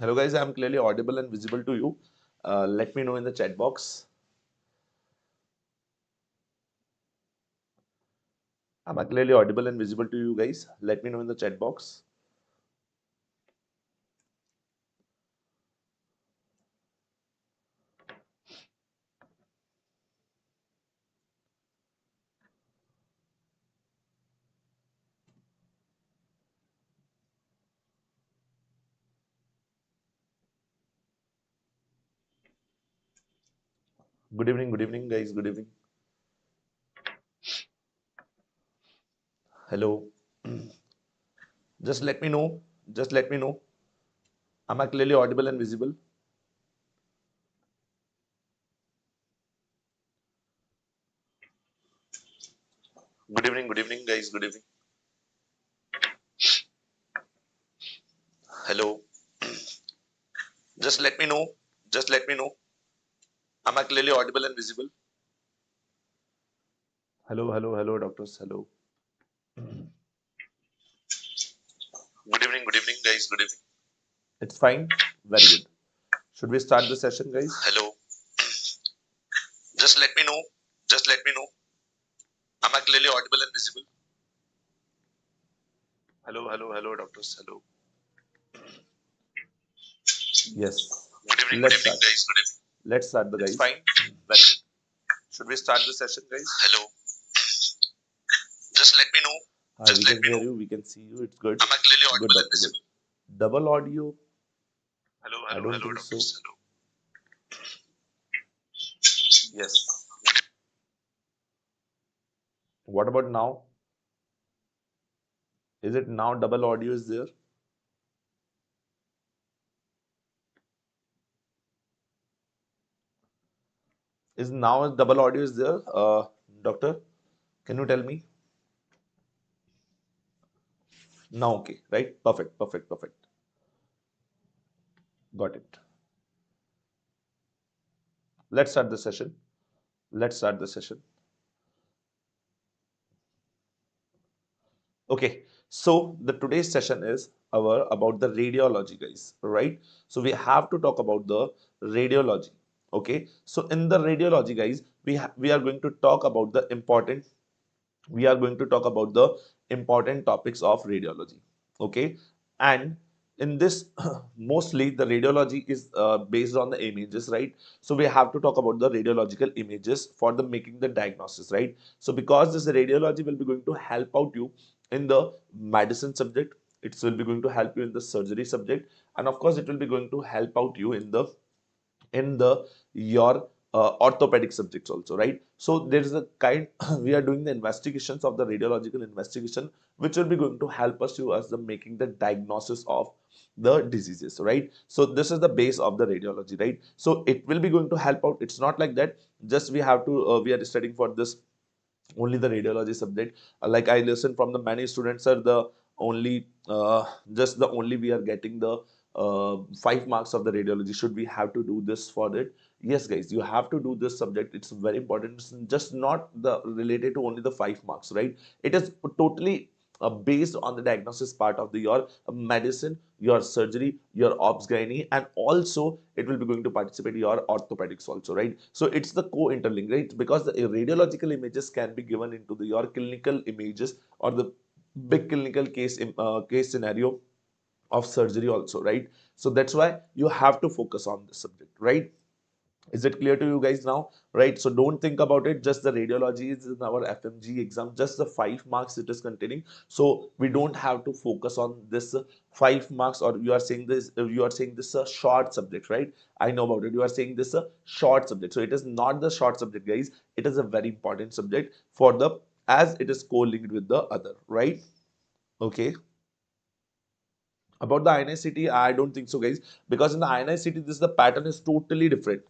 Hello guys, I am clearly audible and visible to you. Let me know in the chat box. Am I clearly audible and visible to you guys? Let me know in the chat box. Good evening guys, good evening. Hello. Just let me know. Just let me know. Am I clearly audible and visible? Good evening guys, good evening. Hello. Just let me know. Just let me know. Am I clearly audible and visible? Hello, doctors. Hello. Good evening guys, good evening. It's fine. Very good. Should we start the session, guys? Hello. Just let me know. Just let me know. Am I clearly audible and visible? Hello, doctors. Hello. Yes. Good evening, guys. Good evening. Let's start the guys. It's fine. Very good. Should we start the session, guys? Hello. Just let me know. We can hear you. We can see you. It's good. Am I clearly audible and visible? Double audio. I don't think so. Hello. Yes. What about now? Is it now double audio is there? Is now double audio is there? Doctor, can you tell me? Now okay, right? Perfect. Got it. Let's start the session. Okay, so the today's session is our about the radiology, guys, right? So we have to talk about the radiology. Okay, so in the radiology, guys, we are going to talk about the important topics of radiology. Okay, and in this mostly the radiology is based on the images, right? So we have to talk about the radiological images for the making the diagnosis, right? So because this radiology will be going to help out you in the medicine subject, it will be going to help you in the surgery subject, and of course it will be going to help out you in the your orthopedic subjects also, right? So there is a kind we are doing the investigations of the radiological investigation, which will be going to help us to as the making the diagnosis of the diseases, right? So this is the base of the radiology, right? So it will be going to help out. It's not like that just we have to we are studying for this only the radiology subject. Like I listen from the many students are the only just the only we are getting the 5 marks of the radiology. Should we have to do this for it? Yes, guys, you have to do this subject. It's very important. It's just not the related to only the 5 marks, right? It is totally based on the diagnosis part of the your medicine, your surgery, your obs gynae, and also it will be going to participate your orthopedics also, right? So it's the co-interlink, right? Because the radiological images can be given into the your clinical images or the big clinical case scenario of surgery also, right? So that's why you have to focus on this subject, right? Is it clear to you guys now? Right. So don't think about it. Just the radiology is in our FMG exam. Just the 5 marks it is containing. So we don't have to focus on this 5 marks. Or you are saying this. You are saying this a short subject, right? I know about it. You are saying this a short subject. So it is not the short subject, guys. It is a very important subject for the as it is co-linked with the other, right? Okay. About the ionicity, I don't think so, guys, because in the ionicity, this the pattern is totally different,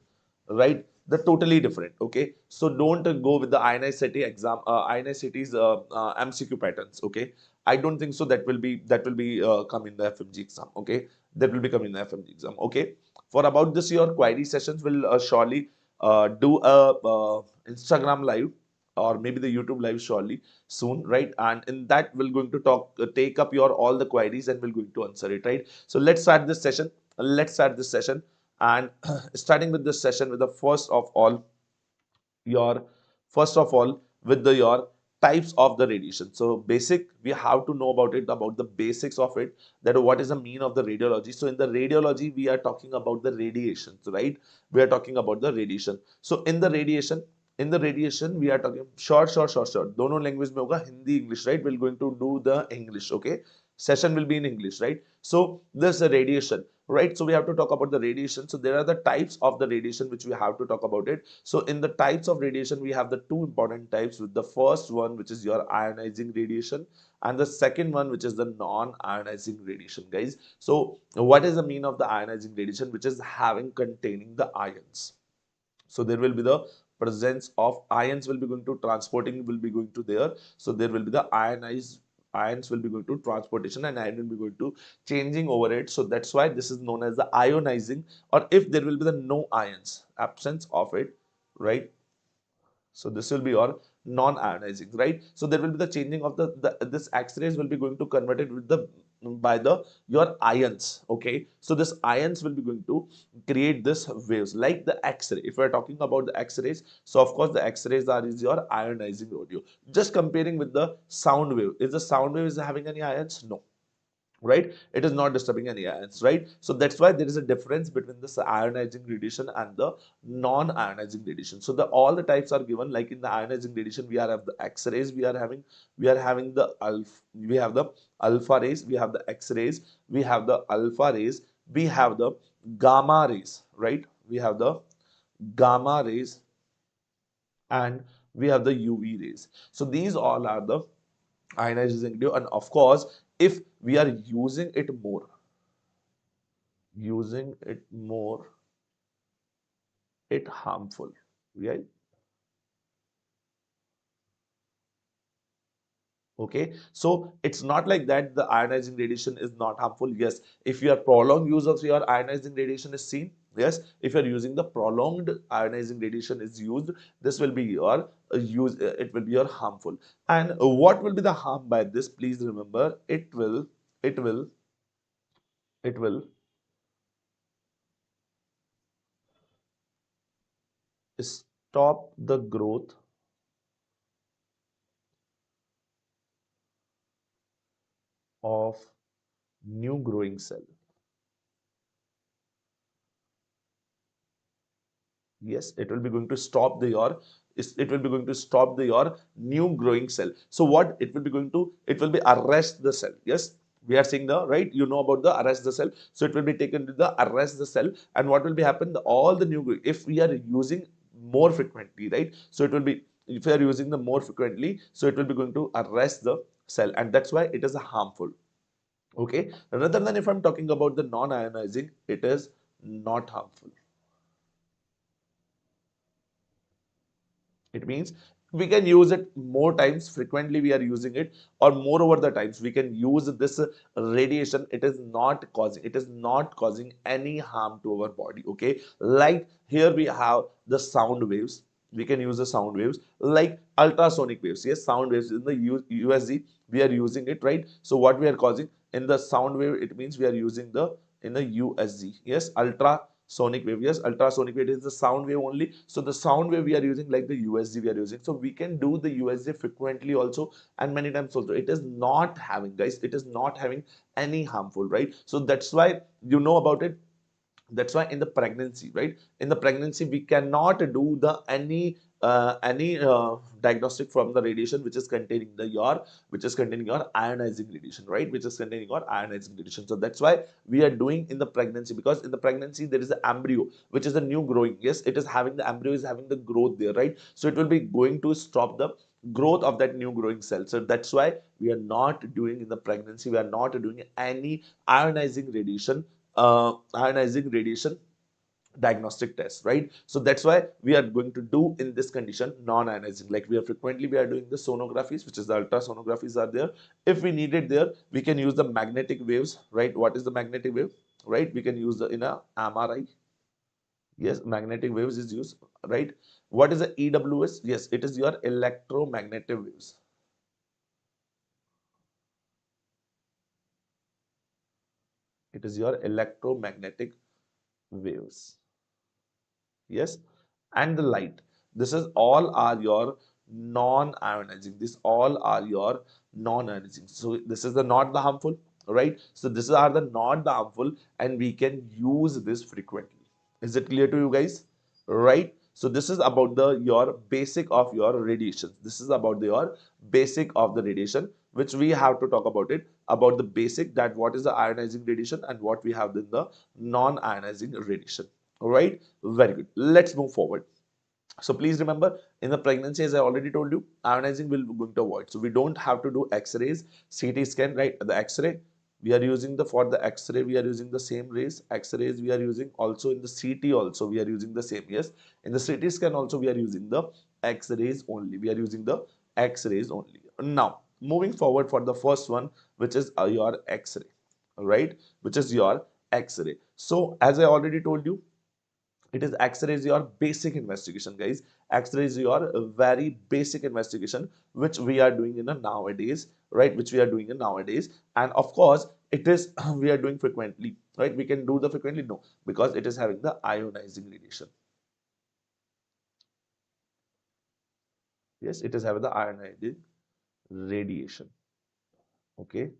right? The totally different. Okay, so don't go with the ionicity exam, ionicity's MCQ patterns. Okay, I don't think so. That will be come in the FMG exam. Okay, that will be come in the FMG exam. Okay, for about this, your query sessions will surely do a Instagram live or maybe the YouTube live surely soon, right? And in that we're going to take up your all the queries and we're going to answer it, right? So let's start this session. let's start this session. And starting with this session with the your first of all with the your types of the radiation. So basic, we have to know about it, about the basics of it, that what is the mean of the radiology. So in the radiology we are talking about the radiations, right? We are talking about the radiation. So in the radiation we are talking short दोनों language में होगा, Hindi English, right? We're going to do the English, okay? Session will be in English, right? So this radiation, right? So we have to talk about the radiation. So there are the types of the radiation which we have to talk about it. So in the types of radiation we have the two important types, with the first one which is your ionizing radiation, and the second one which is the non-ionizing radiation, guys. So what is the mean of the ionizing radiation? Which is having containing the ions. So there will be the presence of ions will be going to transporting will be going to there. So there will be the ionized ions will be going to transportation, and ion will be going to changing over it. So that's why this is known as the ionizing. Or if there will be the no ions, absence of it, right? So this will be your non-ionizing, right? So there will be the changing of the this X-rays will be going to convert it with the by the your ions. Okay, so this ions will be going to create this waves like the X-ray. If we are talking about the X-rays, so of course the X-rays are is your ionizing audio. Just comparing with the sound wave, is the sound wave is having any ions? No, right? It is not disturbing any ions, right? So that's why there is a difference between this ionizing radiation and the non-ionizing radiation. So the all the types are given. Like in the ionizing radiation we are have the X-rays, we are having the alpha, we have the alpha rays, we have the X-rays, we have the alpha rays, we have the gamma rays, right? We have the gamma rays, and we have the UV rays. So these all are the ionizing radio. And of course, if we are using it more, it harmful, right? Okay, so it's not like that the ionizing radiation is not harmful. Yes, if your prolonged use of your ionizing radiation is seen, yes, if you're using the prolonged ionizing radiation is used, this will be your it will be your harmful. And what will be the harm by this? Please remember, it will it will stop the growth of new growing cell. Yes, it will be going to stop the your it will be going to stop the your new growing cell. So what it will be going to, it will be arrest the cell. Yes, we are seeing the right, you know about the arrest the cell. So it will be taken to the arrest the cell. And what will be happen, all the new if we are using more frequently, right? So it will be, if we are using the more frequently, so it will be going to arrest the cell, and that's why it is a harmful. Okay, rather than if I'm talking about the non-ionizing, it is not harmful. It means we can use it more times, frequently we are using it, or more over the times we can use this radiation. It is not causing any harm to our body. Okay, like here we have the sound waves. We can use the sound waves like ultrasonic waves. Yes, sound waves in the USG we are using it, right? So what we are causing in the sound wave, it means we are using the in the USG. Yes, ultrasonic wave. Yes, ultrasonic wave is the sound wave only. So the sound wave we are using like the USG we are using. So we can do the USG frequently also, and many times also. It is not having, guys, it is not having any harmful, right? So that's why you know about it. That's why in the pregnancy, right, in the pregnancy we cannot do the any diagnostic from the radiation which is containing the your which is containing your ionizing radiation, right, which is containing your ionizing radiation. So that's why we are doing in the pregnancy, because in the pregnancy there is an embryo which is a new growing. Yes, it is having the embryo is having the growth there, right? So it will be going to stop the growth of that new growing cell. So that's why we are not doing in the pregnancy, we are not doing any ionizing radiation diagnostic test, right? So that's why we are going to do in this condition non-ionizing. Like we are frequently we are doing the sonographies, which is the ultrasonographies are there. If we need it there, we can use the magnetic waves, right? What is the magnetic wave, right? We can use the in a MRI. Yes, magnetic waves is used, right? What is the EWS? Yes, it is your electromagnetic waves. It is your electromagnetic waves. Yes, and the light. This is all are your non-ionizing. These all are your non-ionizing. So this is the not the harmful, right? So this are the not the harmful, and we can use this frequently. Is it clear to you guys? Right? So this is about the your basic of your radiation. This is about your basic of the radiation, which we have to talk about it about the basic, that what is the ionizing radiation and what we have in the non-ionizing radiation. All right, very good. Let's move forward. So please remember, in the pregnancy, as I already told you, ionizing will be going to avoid. So we don't have to do X-rays, CT scan, right? The X-ray we are using the for the X-ray we are using the same rays. X-rays we are using also in the CT also we are using the same. Yes, in the CT scan also we are using the X-rays only. We are using the X-rays only. Now moving forward for the first one, which is your X-ray, right? Which is your X-ray. So as I already told you, it is X-ray is your basic investigation, guys. X-ray is your very basic investigation, which we are doing in a nowadays, right? Which we are doing in nowadays, and of course it is we are doing frequently, right? We can do the frequently, no, because it is having the ionizing radiation. Yes, it is having the ionizing radiation. Okay,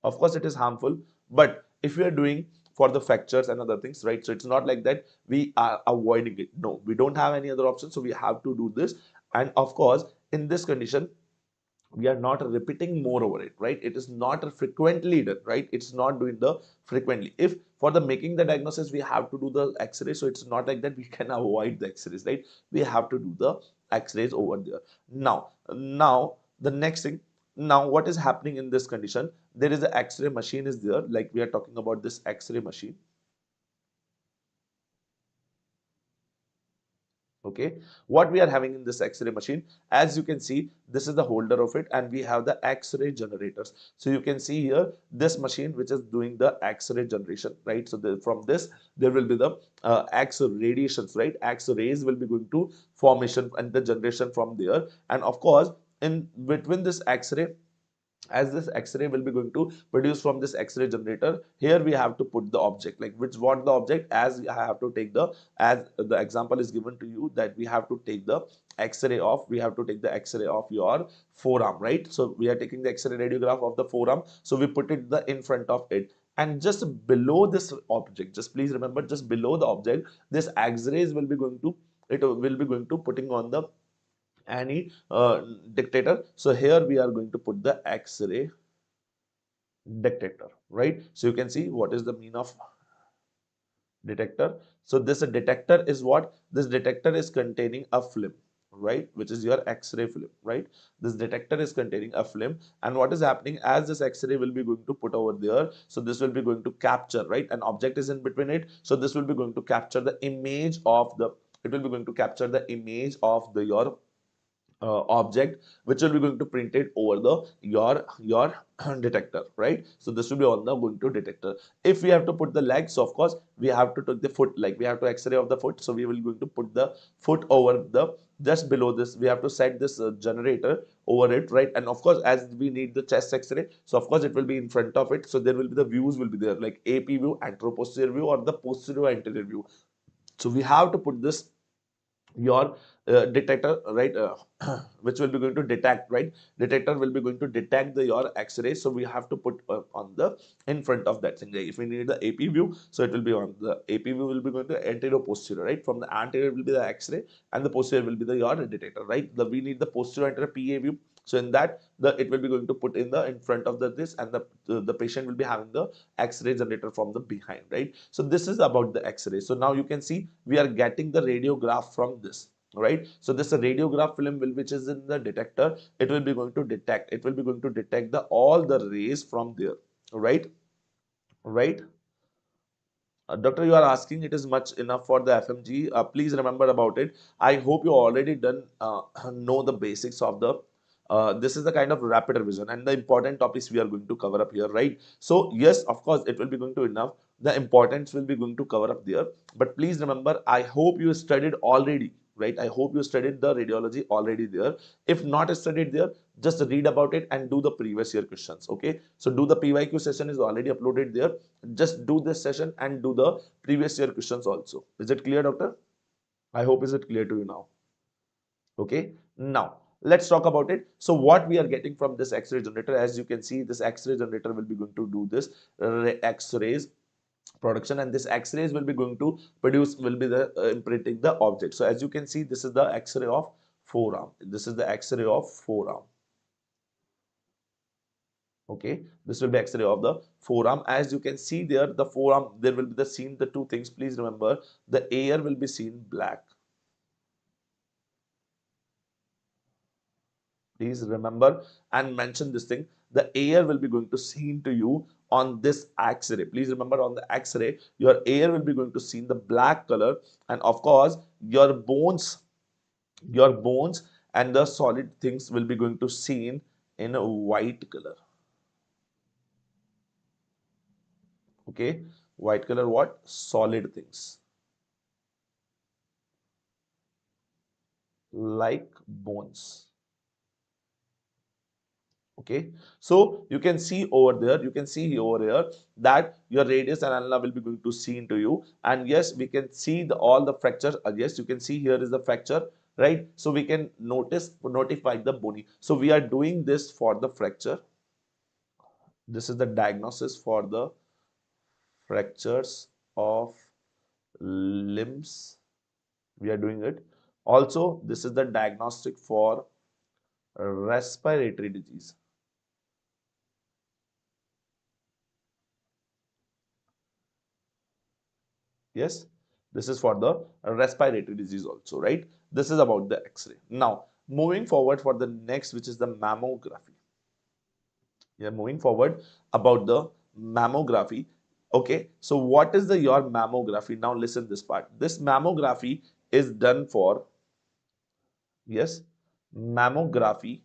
of course it is harmful, but if we are doing for the fractures and other things, right? So it's not like that we are avoiding it. No, we don't have any other option, so we have to do this. And of course in this condition we are not repeating more over it, right? It is not frequently done, right? It's not doing the frequently. If for the making the diagnosis we have to do the X-ray, so it's not like that we can avoid the X-rays, right? We have to do the X-rays over there. Now the next thing, now what is happening in this condition, there is a X-ray machine is there, like we are talking about this X-ray machine. Okay, what we are having in this X-ray machine, as you can see, this is the holder of it, and we have the X-ray generators. So you can see here this machine which is doing the X-ray generation, right? So from this there will be the X radiations, right? X rays will be going to formation and the generation from there. And of course in between this X-ray, as this X-ray will be going to produce from this X-ray generator, here we have to put the object, like which what the object, as I have to take the, as the example is given to you, that we have to take the X-ray of, we have to take the X-ray of your forearm, right? So we are taking the X-ray radiograph of the forearm, so we put it the in front of it, and just below this object, just please remember, just below the object, this X-rays will be going to, it will be going to putting on the any dictator. So here we are going to put the X-ray detector, right? So you can see what is the mean of detector. So this detector is what? This detector is containing a film, right? Which is your X-ray film, right? This detector is containing a film, and what is happening, as this X-ray will be going to put over there, so this will be going to capture, right? An object is in between it, so this will be going to capture the image of the, it will be going to capture the image of the your object, which will be going to print it over the your detector, right? So this will be on the going to detector. If we have to put the legs, so of course we have to take the foot, like we have to X-ray of the foot, so we will going to put the foot over the, just below this we have to set this generator over it, right? And of course as we need the chest X-ray, so of course it will be in front of it, so there will be the views will be there, like AP view, anteroposterior view, or the posterior anterior view. So we have to put this your detector, right? Which will be going to detect, right? Detector will be going to detect the your X-ray, so we have to put on the in front of that thing. If we need the AP view, so it will be on the AP view will be going to anterior posterior, right? From the anterior will be the X-ray, and the posterior will be the your detector, right? The we need the posterior anterior PA view. So in that, the it will be going to put in the in front of the this, and the patient will be having the X-ray generator from the behind, right? So this is about the X-ray. So now you can see we are getting the radiograph from this, right? So this radiograph film will, which is in the detector, it will be going to detect, it will be going to detect the all the rays from there, right? Right. Doctor, you are asking it is much enough for the FMG. Please remember about it. I hope you already done know the basics of the. This is the kind of rapid revision and the important topics we are going to cover up here, right? So yes, of course, it will be going to enough. The importance will be going to cover up there. But please remember, I hope you studied already, right? I hope you studied the radiology already there. If not studied there, just read about it and do the previous year questions. Okay, so do the PYQ session is already uploaded there. Just do this session and do the previous year questions also. Is it clear, doctor? I hope is it clear to you now. Okay, now let's talk about it. So what we are getting from this X-ray generator, as you can see, this X-ray generator will be going to do this X-rays production, and this X-rays will be going to produce, will be the imprinting the object. So as you can see, this is the X-ray of forearm. This is the X-ray of forearm. Okay, this will be X-ray of the forearm. As you can see there, the forearm, there will be the seen the two things. Please remember, the air will be seen black. Please remember and mention this thing. The air will be going to seen to you on this X-ray. Please remember, on the X-ray, your air will be going to see the black color, and of course, your bones and the solid things will be going to seen in a white color. Okay, white color, what? Solid things like bones. Okay, so you can see over there, you can see over here that your radius and ulna will be going to see into you, and yes, we can see the all the fracture. Yes, you can see here is the fracture, right? So we can notify the bony. So we are doing this for the fracture. This is the diagnosis for the fractures of limbs. We are doing it. Also, this is the diagnostic for respiratory disease. Yes, this is for the respiratory disease also, right? This is about the X-ray. Now, moving forward for the next, which is the mammography. We are moving forward about the mammography. Okay, so what is the your mammography? Now listen this part. This mammography is done for, yes, mammography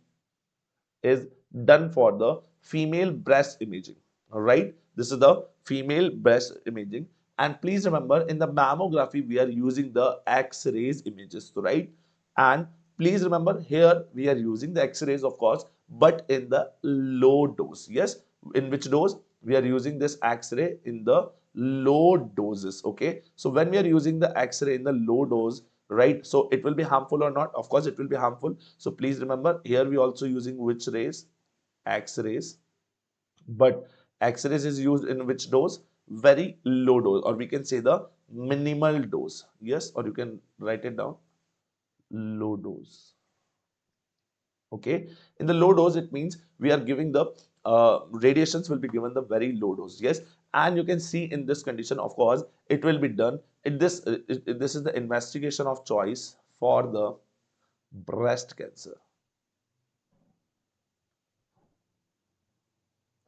is done for the female breast imaging. All right, this is the female breast imaging. And please remember, in the mammography, we are using the X-rays images, right? And please remember, here we are using the X-rays, of course, but in the low dose. Yes, in which dose? We are using this X-ray in the low doses. Okay, so when we are using the X-ray in the low dose, right, so it will be harmful or not? Of course it will be harmful. So please remember, here we also using which rays? X-rays. But X-rays is used in which dose? Very low dose, or we can say the minimal dose. Yes, or you can write it down, low dose. Okay, in the low dose, it means we are giving the radiations will be given the very low dose. Yes, and you can see in this condition, of course, it will be done. This is the investigation of choice for the breast cancer.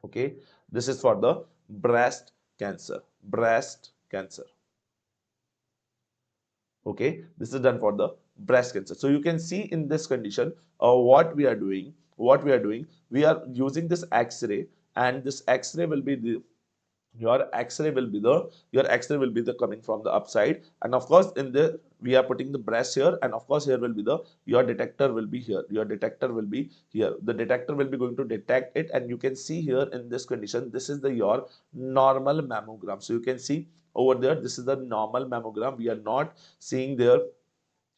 Okay, this is for the breast cancer. Breast cancer. Okay, this is done for the breast cancer. So you can see in this condition, we are using this X-ray, and this X-ray will be the your X-ray will be the coming from the upside, and of course in the we are putting the breast here, and of course here will be the your detector will be here. Your detector will be here. The detector will be going to detect it, and you can see here in this condition, this is the your normal mammogram. So you can see over there, this is the normal mammogram. We are not seeing there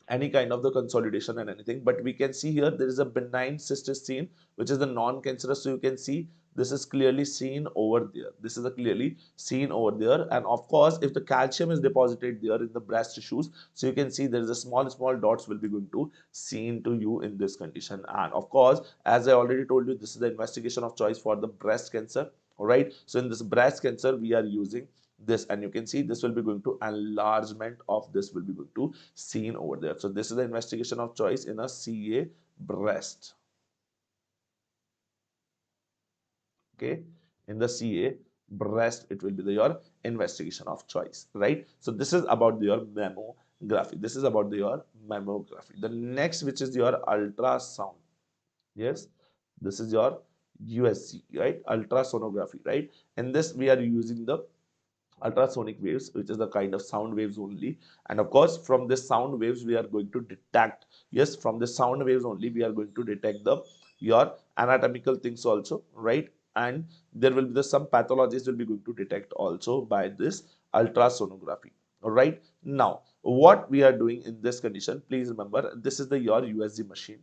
any kind of the consolidation and anything, but we can see here there is a benign cyst is seen, which is the non-cancerous. So you can see this is clearly seen over there. This is a clearly seen over there, and of course if the calcium is deposited there in the breast tissues, so you can see there is a small dots will be going to seen to you in this condition. And of course, as I already told you, this is the investigation of choice for the breast cancer. All right, so in this breast cancer we are using this, and you can see this will be going to enlargement of this will be going to seen over there. So this is the investigation of choice in a CA breast. Okay, in the CA breast, it will be your investigation of choice, right? So this is about your mammography. This is about your mammography. The next, which is your ultrasound. Yes, this is your USG, right? Ultrasonography, right? In this we are using the ultrasonic waves, which is the kind of sound waves only. And of course, from this sound waves we are going to detect, yes, from the sound waves only we are going to detect the your anatomical things also, right? And there will be some pathologies will be going to detect also by this ultrasonography. All right, now what we are doing in this condition, please remember, this is the your USG machine,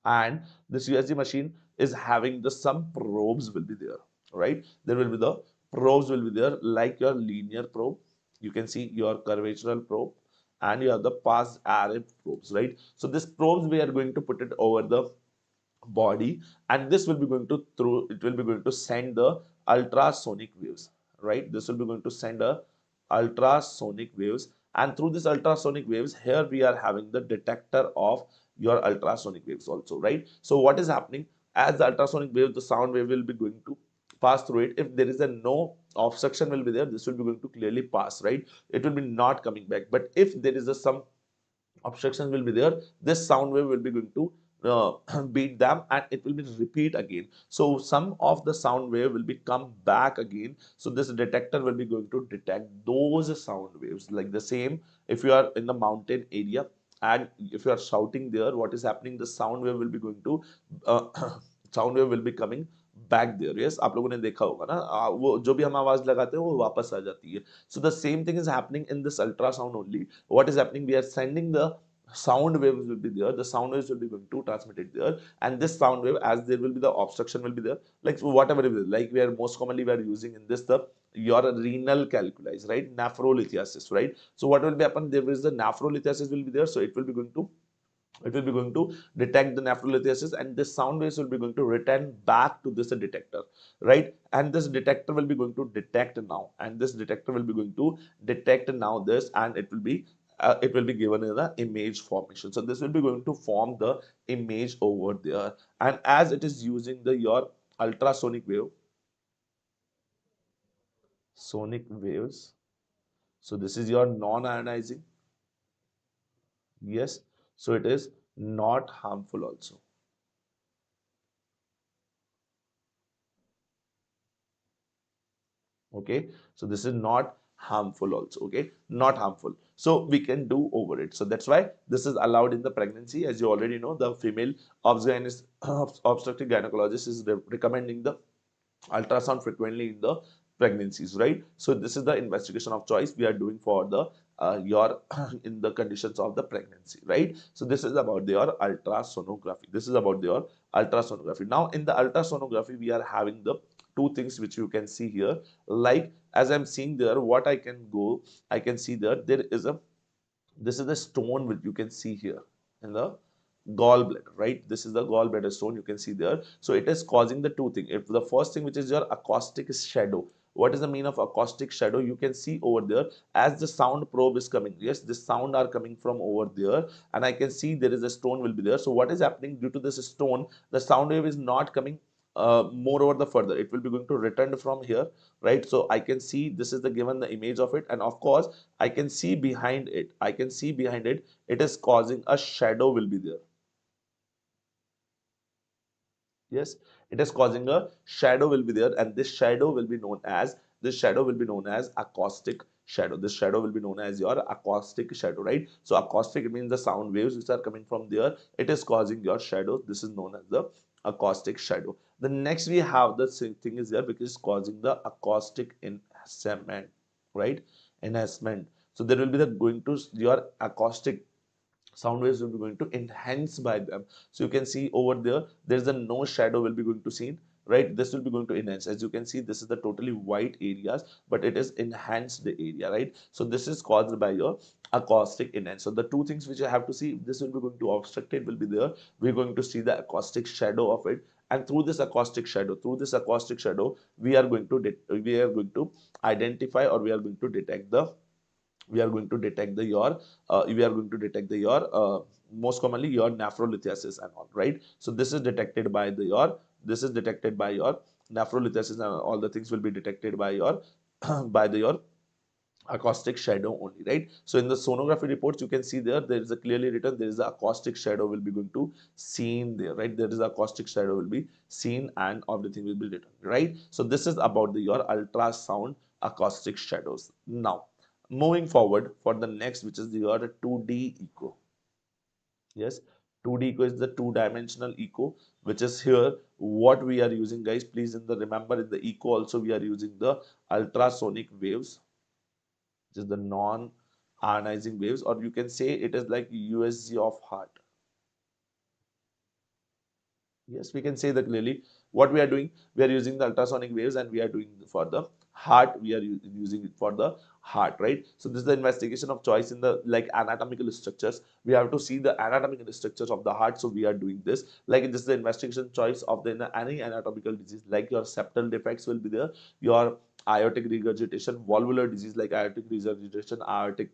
and this USG machine is having the some probes will be there, right? There will be the probes will be there, like your linear probe. You can see your curvatural probe, and you have the past array probes, right? So this probes we are going to put it over the body, and this will be going to through it will be going to send the ultrasonic waves, right? This will be going to send a ultrasonic waves, and through this ultrasonic waves here we are having the detector of your ultrasonic waves also, right? So what is happening, as the ultrasonic wave, the sound wave will be going to pass through it. If there is a no obstruction will be there, this will be going to clearly pass, right? It will be not coming back. But if there is a some obstructions will be there, this sound wave will be going to beat them, and it will be repeat again. So some of the sound wave will be come back again. So this detector will be going to detect those sound waves, like the same. If you are in the mountain area and if you are shouting there, what is happening, the sound wave will be going to uh, sound wave will be coming back there. Yes, आप लोगों ने देखा होगा ना, वो जो भी हम आवाज लगाते हैं वो वापस आ जाती है. So the same thing is happening in this ultrasound only. What is happening, we are sending the sound waves will be there, the sound waves will be going to transmit it there, and this sound wave, as there will be the obstruction will be there, like whatever it is, like we are most commonly we are using in this the your renal calculi, right? Nephrolithiasis, right? So what will be happen, there is the nephrolithiasis will be there, so it will be going to detect the nephrolithiasis, and this sound waves will be going to return back to this detector, right? And this detector will be going to detect now, and this detector will be going to detect now this, and it will be given in the image formation. So this will be going to form the image over there, and as it is using the your ultrasonic wave, sonic waves. So this is your non-ionizing, yes. So it is not harmful also. Okay, so this is not harmful also. Okay, not harmful, so we can do over it. So that's why this is allowed in the pregnancy. As you already know, the female obstetric gynecologist is recommending the ultrasound frequently in the pregnancies, right? So this is the investigation of choice we are doing for the your in the conditions of the pregnancy, right? So this is about your ultrasonography. This is about your ultrasonography. Now in the ultrasonography we are having the two things which you can see here. Like as I'm seeing there, what I can go, I can see there is a, this is the stone which you can see here in the gallbladder, right? This is the gallbladder stone you can see there. So it is causing the two things. If the first thing, which is your acoustic shadow, what is the mean of acoustic shadow? You can see over there, as the sound probe is coming, yes, the sound are coming from over there, and I can see there is a stone will be there. So what is happening, due to this stone, the sound wave is not coming more over the further, it will be going to return from here, right? So I can see this is the given the image of it, and of course I can see behind it, it is causing a shadow will be there. Yes, it is causing a shadow will be there, and this shadow will be known as acoustic shadow. This shadow will be known as your acoustic shadow, right? So acoustic, it means the sound waves which are coming from there, it is causing your shadow. This is known as the acoustic shadow. The next we have the same thing is there, because it's causing the acoustic enhancement, right? Enhancement. So there will be the going to your acoustic sound waves will be going to enhance by them. So you can see over there, there's a no shadow will be going to seen, right? This will be going to enhance. As you can see, this is the totally white areas, but it is enhanced the area, right? So this is caused by your acoustic enhance. So the two things which I have to see, this will be going to obstruct it will be there. We're going to see the acoustic shadow of it, and through this acoustic shadow, we are going to identify, or we are going to detect the your we are going to detect the your most commonly your nephrolithiasis and all, right? So this is detected by the your, this is detected by your nephrolithiasis, and all the things will be detected by your by the your acoustic shadow only, right? So in the sonography reports, you can see there is a clearly written, there is a acoustic shadow will be going to seen there, right? There is a acoustic shadow will be seen and everything will be written, right? So this is about your ultrasound acoustic shadows. Now, moving forward for the next, which is your 2D echo. Yes, 2D echo is the two-dimensional echo, which is here what we are using, guys. Please remember in the echo also we are using the ultrasonic waves, which is the non-ionizing waves, or you can say it is like USG of heart. Yes, we can say that clearly. What we are doing, we are using the ultrasonic waves, and we are doing for the heart. We are using it for the heart, right? So this is the investigation of choice in the like anatomical structures. We have to see the anatomical structures of the heart. So we are doing this. Like this is the investigation choice of the any anatomical disease, like your septal defects will be there, your aortic regurgitation, valvular disease like aortic regurgitation, aortic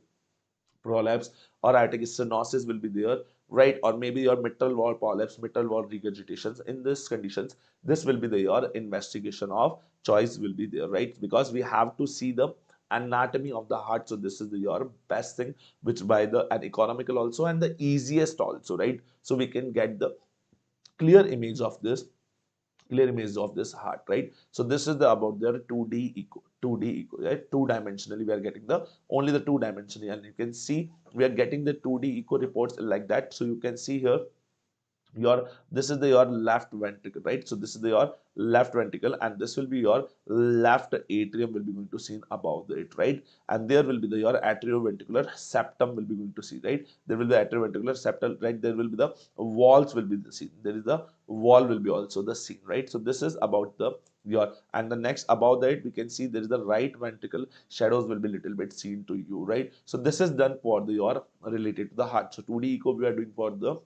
prolapse or aortic stenosis will be there, right? Or maybe your mitral wall polyps, mitral wall regurgitations. In these conditions, this will be your investigation of choice will be there, right? Because we have to see the anatomy of the heart. So this is your best thing, which by the and economical also and the easiest also, right? So we can get the clear image of this heart, right? So this is the about their 2D echo, 2D echo, right? Two dimensionally we are getting the only the two dimensionally, and you can see we are getting the 2D echo reports like that. So you can see here your this is your left ventricle, right? So this is your left ventricle, and this will be your left atrium will be going to seen above it, right? And there will be your atrioventricular septum will be going to see, right? There will be atrioventricular septum, right? There will be the walls will be the seen, there is the wall will be also the seen, right? So this is about the your, and the next above that we can see there is the right ventricle shadows will be little bit seen to you, right? So this is done for the your related to the heart. So 2D echo we are doing for the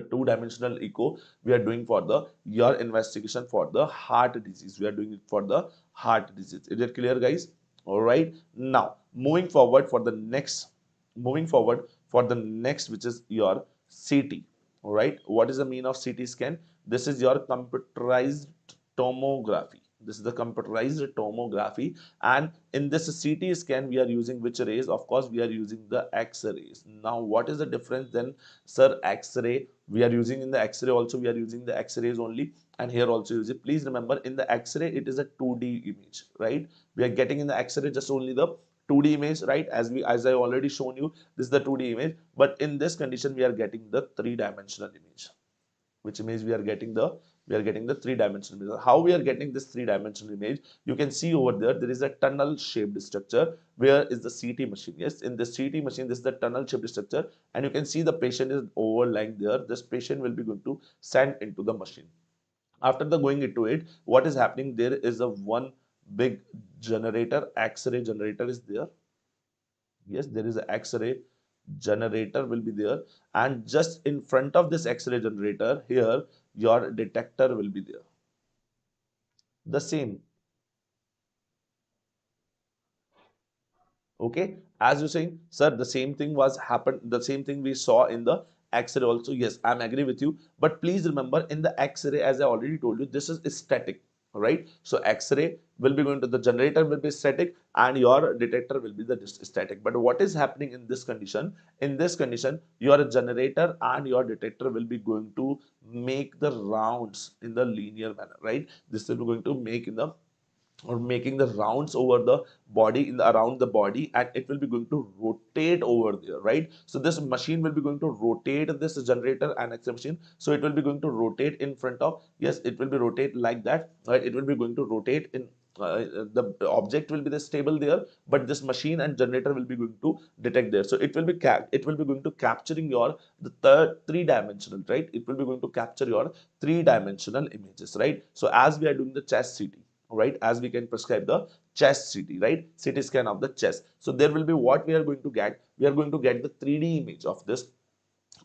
two-dimensional echo we are doing for the your investigation for the heart disease. We are doing it for the heart disease. Is it clear, guys? All right, now moving forward for the next, which is your CT. All right, what is the mean of CT scan? This is your computerized tomography. This is the computerized tomography, and in this CT scan we are using which rays? Of course we are using the X-rays. Now what is the difference then, sir? X-ray we are using in the X-ray also, we are using the X-rays only, and here also use it. Please remember in the X-ray it is a 2D image, right? We are getting in the X-ray just only the 2D image, right? As I already shown you, this is the 2D image, but in this condition we are getting the three-dimensional image, which means we are getting the three-dimensional image. How we are getting this three-dimensional image? You can see over there is a tunnel shaped structure. Where is the CT machine? Yes, in the CT machine this is the tunnel shaped structure, and you can see the patient is overlying there. This patient will be going to send into the machine. After the going into it, what is happening? There is a one big generator, X-ray generator is there. Yes, there is an X-ray generator will be there, and just in front of this X-ray generator here your detector will be there. The same. Okay, as you're saying, sir, the same thing was happened, the same thing we saw in the X-ray also. Yes, I'm agree with you, but please remember in the X-ray, as I already told you, this is static, right? So X-ray will be going to the generator will be static, and your detector will be the static. But what is happening in this condition? In this condition, your generator and your detector will be going to make the rounds in the linear manner, right? This will be going to make in the or making the rounds over the body in the around the body, and it will be going to rotate over there, right? So this machine will be going to rotate this generator and X-ray machine. So it will be going to rotate in front of, yes, it will be rotate like that, right? It will be going to rotate in the object will be the stable there, but this machine and generator will be going to detect there. So it will be it will be going to capturing your the third three-dimensional, right? It will be going to capture your three-dimensional images, right? So as we are doing the chest CT, right, as we can prescribe the chest CT, right, CT scan of the chest. So there will be what we are going to get, we are going to get the 3D image of this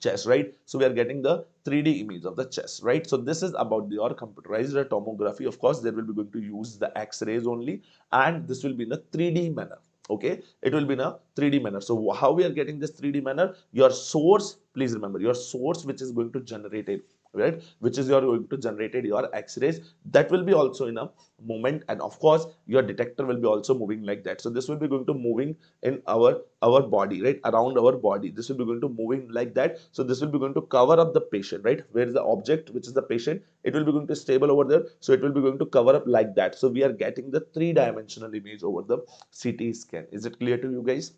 chest, right? So we are getting the 3D image of the chest, right? So this is about your computerized tomography. Of course there will be going to use the X-rays only, and this will be in a 3D manner. Okay, it will be in a 3D manner. So how we are getting this 3D manner? Your source, please remember, your source which is going to generate it, right? Which is you're going to generated your X-rays. That will be also in a moment, and of course your detector will be also moving like that. So this will be going to moving in our body, right, around our body. This will be going to moving like that. So this will be going to cover up the patient, right? Where is the object, which is the patient, it will be going to stable over there. So it will be going to cover up like that. So we are getting the three-dimensional image over the CT scan. Is it clear to you guys?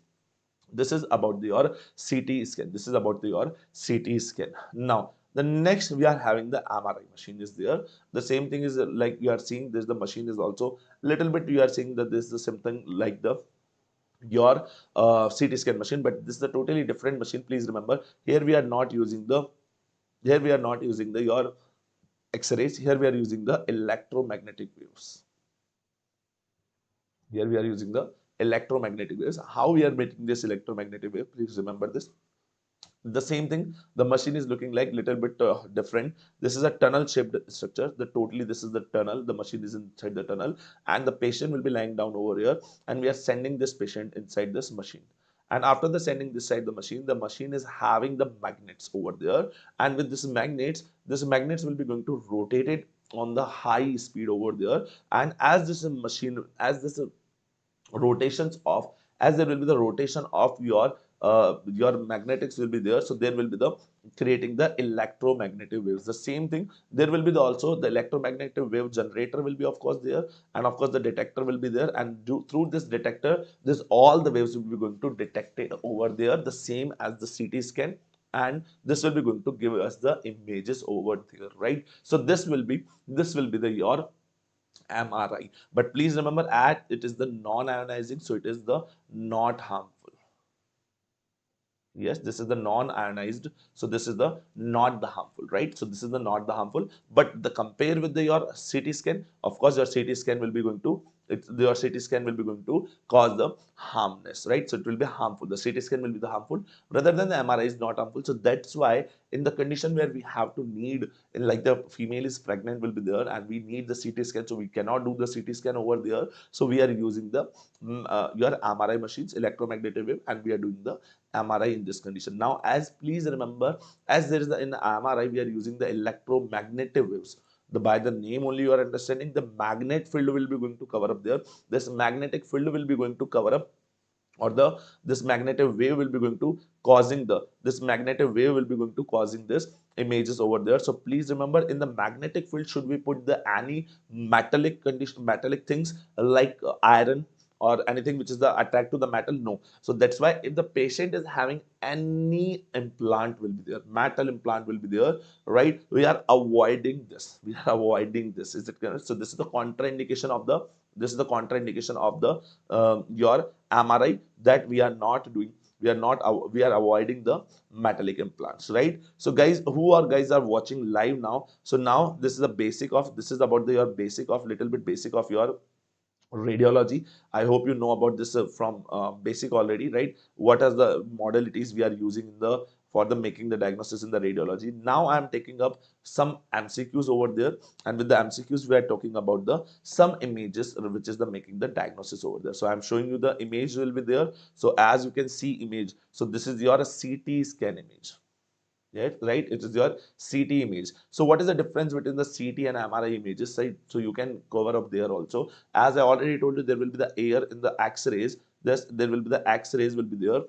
This is about your CT scan. This is about your CT scan. Now, the next we are having the MRI machine is there. The same thing is like you are seeing this, the machine is also little bit, you are seeing that this is something like the your CT scan machine, but this is a totally different machine. Please remember, here we are not using the, here we are not using the your X-rays. Here we are using the electromagnetic waves. Here we are using the electromagnetic waves. How we are making this electromagnetic wave? Please remember this. The same thing, the machine is looking like little bit different. This is a tunnel shaped structure. The totally this is the tunnel. The machine is inside the tunnel, and the patient will be lying down over here, and we are sending this patient inside this machine. And after the sending this side the machine is having the magnets over there, and with this magnets will be going to rotate it on the high speed over there. And as this machine, as this rotations of, as there will be the rotation of your magnetics will be there, so there will be the creating the electromagnetic waves. The same thing, there will be the also the electromagnetic wave generator will be of course there, and of course the detector will be there, and through this detector, this all the waves will be going to detect it over there, the same as the CT scan, and this will be going to give us the images over there, right? So this will be the your MRI. But please remember, at it is the non-ionizing, so it is the not harmful. Yes, this is the non-ionized, so this is the not the harmful, right? So this is the not the harmful. But the compare with the your CT scan, of course, your CT scan will be going to, your CT scan will be going to cause the harmness, right? So it will be harmful. The CT scan will be the harmful rather than the MRI is not harmful. So that's why in the condition where we have to need, in like the female is pregnant will be there, and we need the CT scan, so we cannot do the CT scan over there. So we are using the your MRI machines, electromagnetic wave, and we are doing the MRI in this condition. Now, as please remember, as there is the, in the MRI, we are using the electromagnetic waves. The by the name only you are understanding, the magnet field will be going to cover up there. This magnetic field will be going to cover up, or the this magnetic wave will be going to causing the, this magnetic wave will be going to causing this images over there. So please remember, in the magnetic field, should we put the any metallic condition, metallic things like iron or anything which is the attract to the metal? No. So that's why if the patient is having any implant will be there, metal implant will be there, right? We are avoiding this. We are avoiding this. Is it clear? So this is the contraindication of the, this is the contraindication of the your MRI, that we are not doing. We are not, we are avoiding the metallic implants, right? So guys, who are guys are watching live now, so now this is the basic of, this is about the your basic of, little bit basic of your radiology. I hope you know about this from basic already, right? What are the modalities we are using in the, for the making the diagnosis in the radiology. Now I am taking up some MCQs over there, and with the MCQs we are talking about the some images which is the making the diagnosis over there. So I am showing you the image will be there. So as you can see image, so this is your CT scan image. Yes, right? It is your CT image. So what is the difference between the CT and MRI images, right? So you can cover up there also. As I already told you, there will be the air in the X-rays. There will be the X-rays will be there,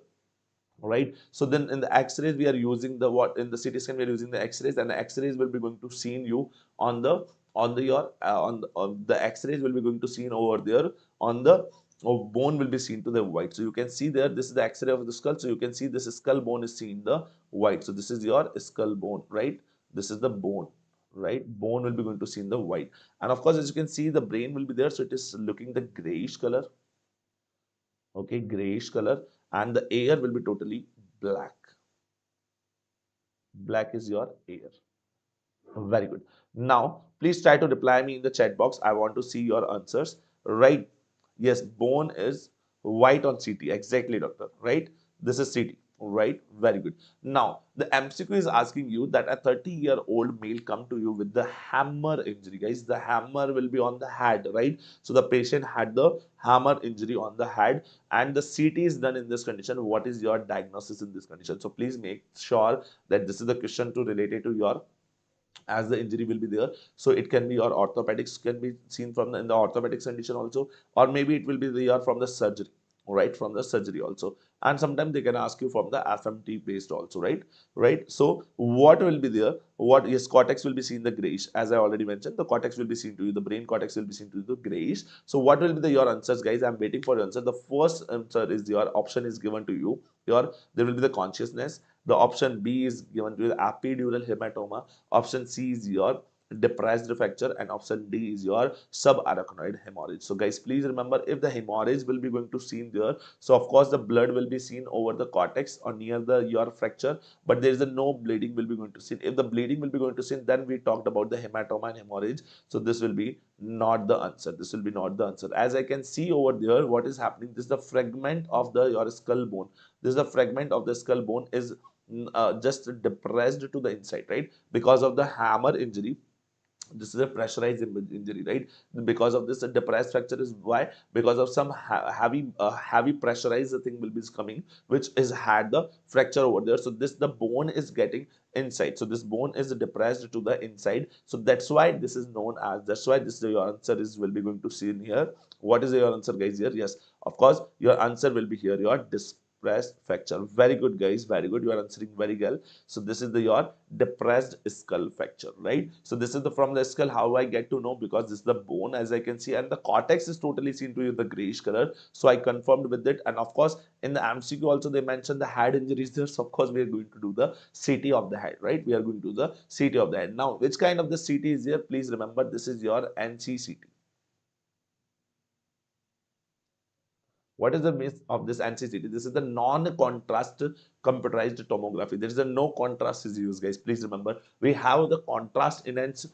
right? So then in the X-rays we are using the, what in the CT scan we are using the X-rays, and the X-rays will be going to seen you on the, on the your on the X-rays will be going to seen over there on the, bone will be seen to the white. So you can see there, this is the X-ray of the skull. So you can see this skull bone is seen the white. So this is your skull bone, right? This is the bone, right? Bone will be going to see in the white, and of course as you can see the brain will be there. So it is looking the grayish color, okay, grayish color, and the air will be totally black. Black is your air. Very good. Now, please try to reply me in the chat box. I want to see your answers. Right? Yes, bone is white on CT. Exactly, doctor. Right? This is CT. Right? Very good. Now, the MCQ is asking you that a 30-year-old male come to you with the hammer injury. Guys, the hammer will be on the head, right? So the patient had the hammer injury on the head, and the CT is done in this condition. What is your diagnosis in this condition? So please make sure that this is the question to relate it to your as the injury will be there. So it can be your orthopedics can be seen from in the orthopedics condition also, or maybe it will be there from the surgery, right, from the surgery also. And sometimes they can ask you from the FMT based also, right, right. So what will be there, what, yes, cortex will be seen the grayish, as I already mentioned, the cortex will be seen to you, the brain cortex will be seen to you the grayish. So what will be the your answers, guys? I'm waiting for your answer. The first answer is your option is given to you, your, there will be the consciousness. The option B is given to you, the epidural hematoma. Option C is your depressed fracture, and option D is your subarachnoid hemorrhage. So guys, please remember, if the hemorrhage will be going to seen there, so of course the blood will be seen over the cortex or near the your fracture, but there is a no bleeding will be going to seen. If the bleeding will be going to seen, then we talked about the hematoma and hemorrhage. So this will be not the answer. This will be not the answer. As I can see over there, what is happening? This is the fragment of the your skull bone. This is the fragment of the skull bone is just depressed to the inside, right? Because of the hammer injury, this is a pressurized injury, right? Because of this, a depressed fracture is why, because of some heavy pressurized thing will be coming, which is had the fracture over there. So this, the bone is getting inside, so this bone is depressed to the inside. So that's why this is known as, that's why this your answer is will be going to see in here. What is your answer, guys? Here, yes, of course your answer will be here, your depressed fracture. Very good, guys, very good, you are answering very well. So this is the your depressed skull fracture, right? So this is the from the skull. How I get to know? Because this is the bone, as I can see, and the cortex is totally seen to you the grayish color. So I confirmed with it. And of course in the MCQ also they mentioned the head injuries there. So of course we are going to do the CT of the head, right? We are going to do the CT of the head. Now which kind of the CT is here? Please remember, this is your NCCT. What is the means of this NCCT? This is the non-contrast computerized tomography. There is a no contrast is used, guys. Please remember, we have the contrast enhanced.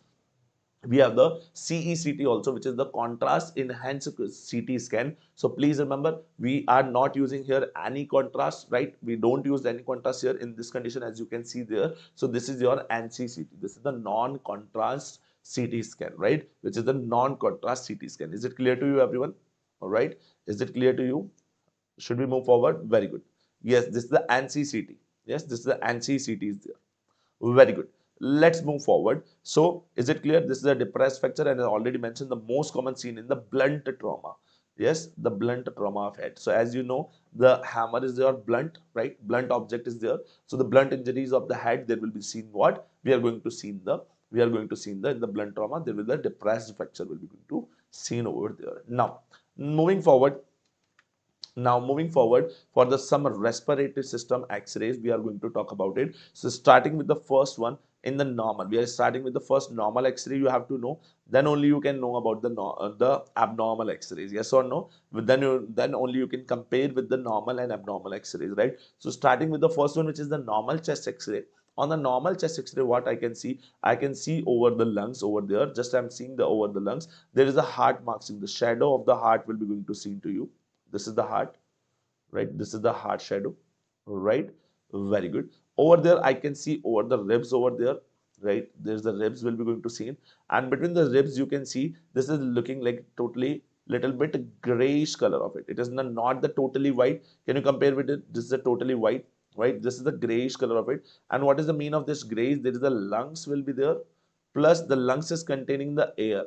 We have the CECT also, which is the contrast enhanced CT scan. So please remember, we are not using here any contrast, right? We don't use any contrast here in this condition, as you can see there. So this is your NCCT. This is the non-contrast CT scan, right? Which is the non-contrast CT scan. Is it clear to you, everyone? All right. Is it clear to you? Should we move forward? Very good. Yes, this is the NCCT. Yes, this is the NCCT is there. Very good. Let's move forward. So, is it clear? This is a depressed fracture, and I already mentioned the most common seen in the blunt trauma. Yes, the blunt trauma of head. So, as you know, the hammer is there blunt, right? Blunt object is there. So, the blunt injuries of the head, there will be seen what? We are going to see in the, we are going to see in the blunt trauma, there will be the depressed fracture will be going to seen over there. Now, moving forward, moving forward for the some respiratory system x-rays, we are going to talk about it. So starting with the first one, in the normal, we are starting with the first normal x-ray. You have to know, then only you can know about the abnormal x-rays, yes or no? But then only you can compare with the normal and abnormal x-rays, right? So starting with the first one, which is the normal chest x-ray. On the normal chest x-ray, what I can see over the lungs over there. Just I'm seeing the over the lungs, there is a heart marking. The shadow of the heart will be going to seen to you. This is the heart, right? This is the heart shadow, right? Very good. Over there, I can see over the ribs over there, right? There's the ribs will be going to seen, and between the ribs, you can see this is looking like totally little bit grayish color of it. It is not the totally white. Can you compare with it? This is a totally white, right? This is the grayish color of it. And what is the mean of this grayish? There is the lungs will be there, plus the lungs is containing the air.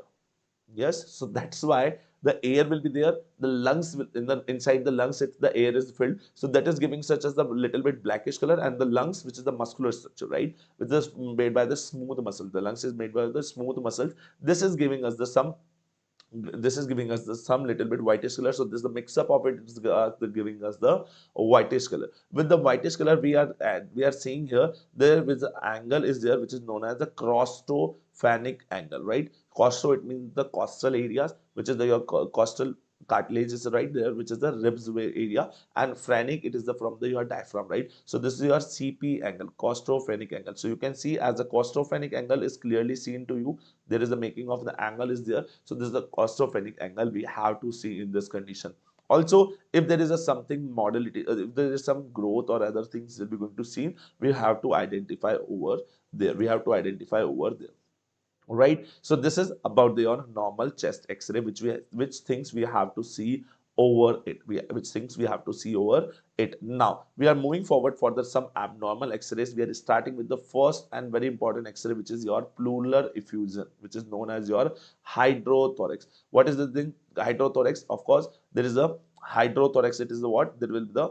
Yes, so that's why the air will be there. The lungs will in the inside the lungs, it's the air is filled. So that is giving such as the little bit blackish color, and the lungs, which is the muscular structure, right? Which is made by the smooth muscle. The lungs is made by the smooth muscles. This is giving us the some, this is giving us the some little bit whitish color. So this is the mix up of it is giving us the whitish color. With the whitish color, we are seeing here there with the angle is there, which is known as the crostophanic angle, right? Costo, it means the costal areas, which is the your costal cartilage is right there, which is the ribs area, and phrenic, it is the from the your diaphragm, right? So this is your CP angle, costophanic angle. So you can see as the costophanic angle is clearly seen to you, there is the making of the angle is there. So this is the costophanic angle we have to see in this condition. Also, if there is a something modality, if there is some growth or other things that we're going to see, we have to identify over there. We have to identify over there, right? So this is about the normal chest x-ray, which things we have to see over it, which things we have to see over it. Now we are moving forward for the some abnormal x-rays. We are starting with the first and very important x-ray, which is your pleural effusion, which is known as your hydrothorax. What is the thing? Hydrothorax, of course, there is a hydrothorax. It is the what? There will be the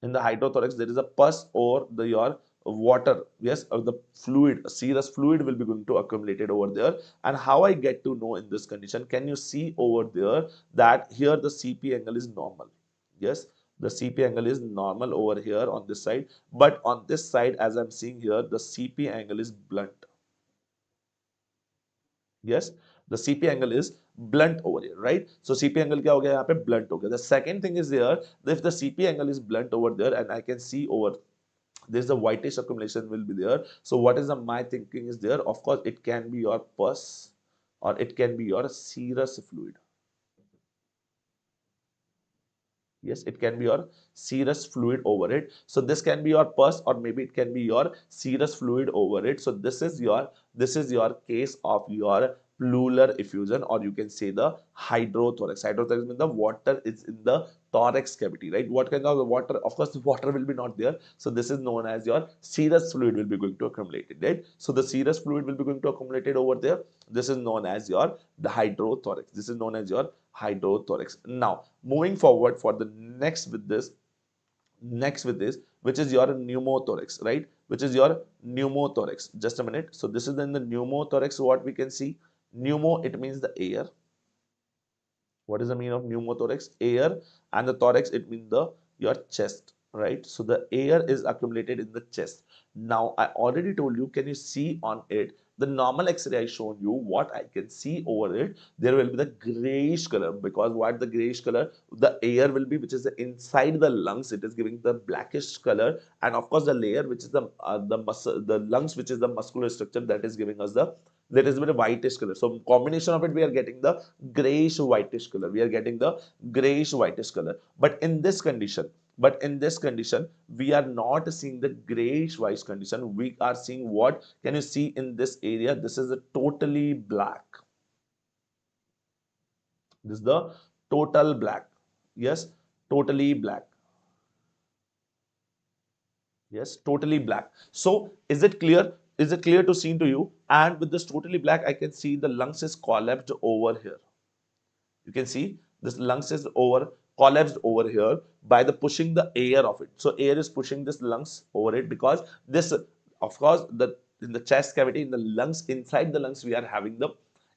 in the hydrothorax there is a pus or the your water, yes, or the fluid, serous fluid will be going to accumulated over there. And how I get to know in this condition, can you see over there that here the CP angle is normal? Yes, the CP angle is normal over here on this side, but on this side as I'm seeing here the CP angle is blunt. Yes, the CP angle is blunt over here, right? So CP angle क्या हो गया यहाँ पे? Blunt हो गया. The second thing is here, if the CP angle is blunt over there and I can see over there's a whitish accumulation will be there. So what is the my thinking is there? Of course, it can be your pus or it can be your serous fluid. Yes, it can be your serous fluid over it. So this can be your pus or maybe it can be your serous fluid over it. So this is your case of your pleural effusion, or you can say the hydrothorax. Hydrothorax means the water is in the thorax cavity, right? What kind of water? Of course, the water will be not there. So this is known as your serous fluid will be going to accumulate it, right? So the serous fluid will be going to accumulate it over there. This is known as your the hydrothorax. This is known as your hydrothorax. Now, moving forward for the next with this, which is your pneumothorax, right? Which is your pneumothorax. Just a minute. So this is in the pneumothorax. What we can see, pneumo, it means the air. What is the meaning of pneumothorax? Air, and the thorax, it means the your chest, right? So the air is accumulated in the chest. Now I already told you, can you see on it the normal X-ray I shown you? What I can see over it, there will be the grayish color, because what the grayish color, the air will be, which is inside the lungs, it is giving the blackish color, and of course the layer, which is the muscle, the lungs, which is the muscular structure, that is giving us the that is very whitish color. So combination of it, we are getting the grayish whitish color. We are getting the grayish whitish color. But in this condition, we are not seeing the grayish white condition. We are seeing what? Can you see in this area? This is a totally black. This is the total black. Yes, totally black. Yes, totally black. So is it clear? Is it clear to see to you? And with this totally black, I can see the lungs is collapsed over here. You can see this lungs is over collapsed over here by the pushing the air of it. So air is pushing this lungs over it, because this, of course, the in the chest cavity, in the lungs, inside the lungs we are having the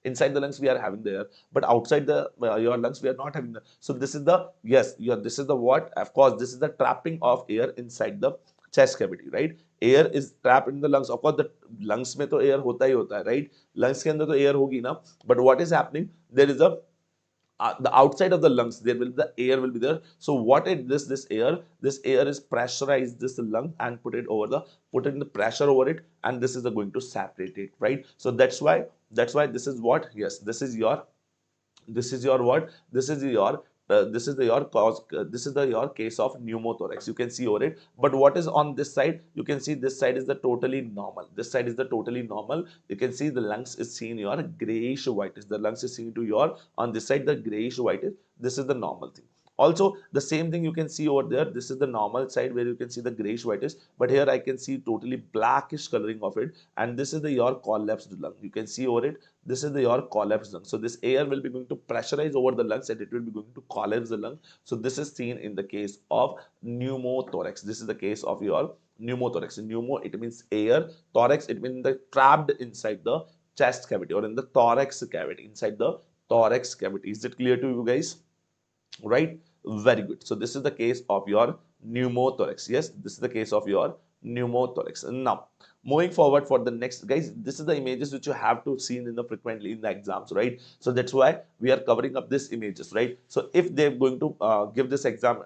inside the lungs we are having the air, but outside the your lungs we are not having the. So this is the, yes, your, this is the what, of course this is the trapping of air inside the chest cavity, right? Air is trapped in the lungs. Of course the lungs में तो air होता ही होता है, right? Lungs के अंदर तो air होगी ना. But what is happening, there is a the outside of the lungs, there will the air will be there. So what it this air is pressurized this lung and put in the pressure over it, and this is the going to separate it, right? So that's why this is what, yes, this is your what, this is the your cause, this is the your case of pneumothorax. You can see over it. But what is on this side? You can see this side is the totally normal. This side is the totally normal. You can see the lungs is seen your grayish whitish. The lungs is seen to your on this side the grayish whitish. This is the normal thing. Also, the same thing you can see over there. This is the normal side where you can see the grayish whitish, but here I can see totally blackish coloring of it, and this is the your collapsed lung. You can see over it. This is the your collapsed lung. So this air will be going to pressurize over the lungs, and it will be going to collapse the lung. So this is seen in the case of pneumothorax. This is the case of your pneumothorax. Pneumo, it means air. Thorax, it means the trapped inside the chest cavity or in the thorax cavity, inside the thorax cavity. Is it clear to you guys? Right? Very good. So this is the case of your pneumothorax. Yes, this is the case of your pneumothorax. Now moving forward for the next, guys, this is the images which you have to see in the frequently in the exams, right? So that's why we are covering up these images, right? So if they're going to give this exam,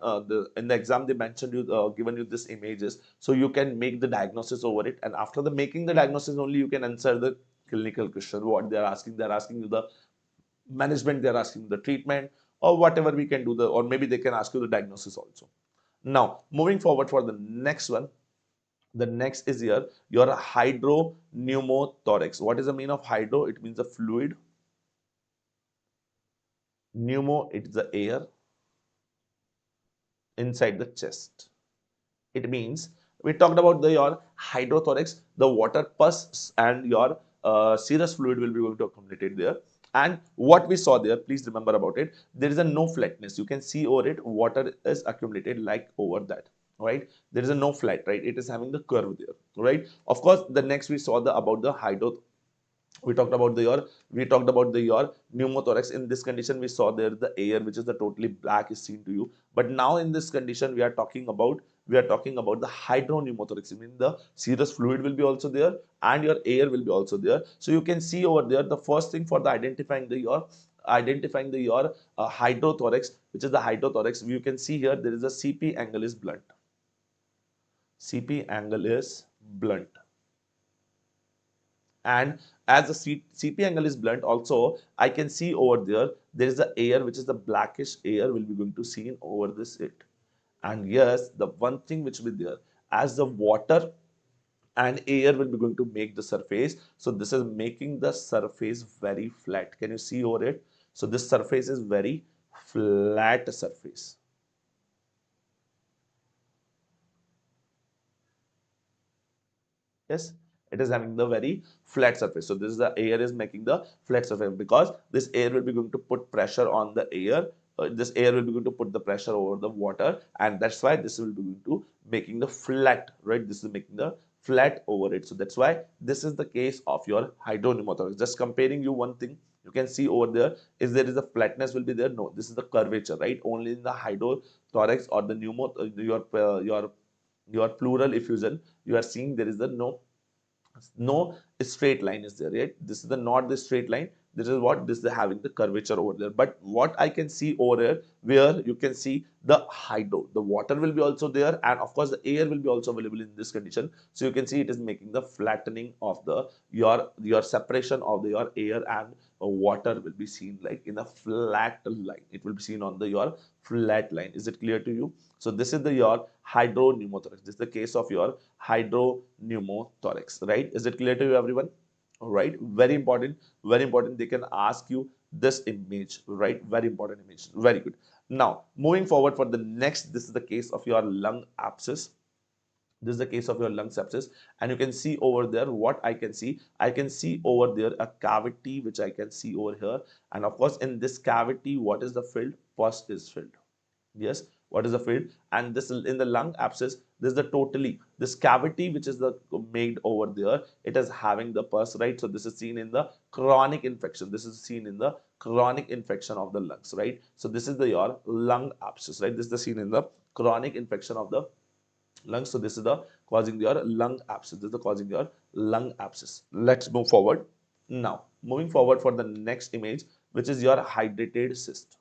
in the exam they mentioned you given you this images, so you can make the diagnosis over it, and after the making the diagnosis only you can answer the clinical question. What they're asking you the management, they're asking the treatment, or whatever we can do the, or maybe they can ask you the diagnosis also. Now moving forward for the next one, the next is here your hydropneumothorax. What is the meaning of hydro? It means the fluid. Pneumo, it's the air. inside the chest. It means we talked about the your hydrothorax, the water pus and your serous fluid will be going to accumulate there. And what we saw there, please remember about it. There is a no flatness. You can see over it, water is accumulated like over that, right? There is a no flat, right? It is having the curve there, right? Of course, the next we saw the about the hydro we talked about the your pneumothorax. In this condition we saw there the air which is the totally black is seen to you, but now in this condition we are talking about the hydropneumothorax. I mean the serous fluid will be also there and your air will be also there. So you can see over there the first thing for the identifying the your hydrothorax, which is the hydrothorax. You can see here there is a CP angle is blunt. CP angle is blunt. And as the CP angle is blunt, also I can see over there is the air which is the blackish air will be going to seen over this it. And yes, the one thing which will be there, as the water and air will be going to make the surface, so this is making the surface very flat. Can you see over it? So this surface is very flat surface. Yes, it is having the very flat surface. So this is the air is making the flat surface because this air will be going to put pressure on the air. This air will be going to put the pressure over the water, and that's why this will be going to making the flat, right? This is making the flat over it. So that's why this is the case of your hydropneumothorax. Just comparing you one thing, you can see over there is there is a flatness will be there. No, this is the curvature, right? Only in the hydrothorax or the pneumo your pleural effusion, you are seeing there is the no straight line is there, right? This is the not the straight line. This is what this is having the curvature over there. But what I can see over here, where you can see the hydro, the water will be also there, and of course the air will be also available in this condition. So you can see it is making the flattening of the your separation of the your air and water will be seen like in a flat line. It will be seen on the your flat line. Is it clear to you? So this is the your hydropneumothorax. This is the case of your hydropneumothorax, right? Is it clear to you, everyone? All right, very important, very important. They can ask you this image, right? Very important image. Very good. Now, moving forward for the next, this is the case of your lung abscess. This is the case of your lung sepsis, and you can see over there what I can see. I can see over there a cavity which I can see over here, and of course in this cavity, what is the filled? Pus is filled. Yes, what is the field? And this in the lung abscess, this is the totally this cavity which is the made over there, it is having the pus, right? So this is seen in the chronic infection. This is seen in the chronic infection of the lungs, right? So this is the your lung abscess, right? This is the seen in the chronic infection of the lungs. So this is the causing your lung abscess. This is the causing your lung abscess. Let's move forward. Now moving forward for the next image, which is your hydrated cyst,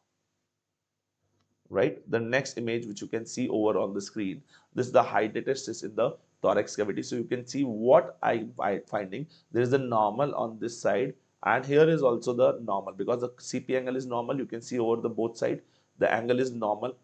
right? The next image which you can see over on the screen, this is the hydrated cyst in the thorax cavity. So you can see what I finding. There is a normal on this side, and here is also the normal because the CP angle is normal. You can see over the both side, the angle is normal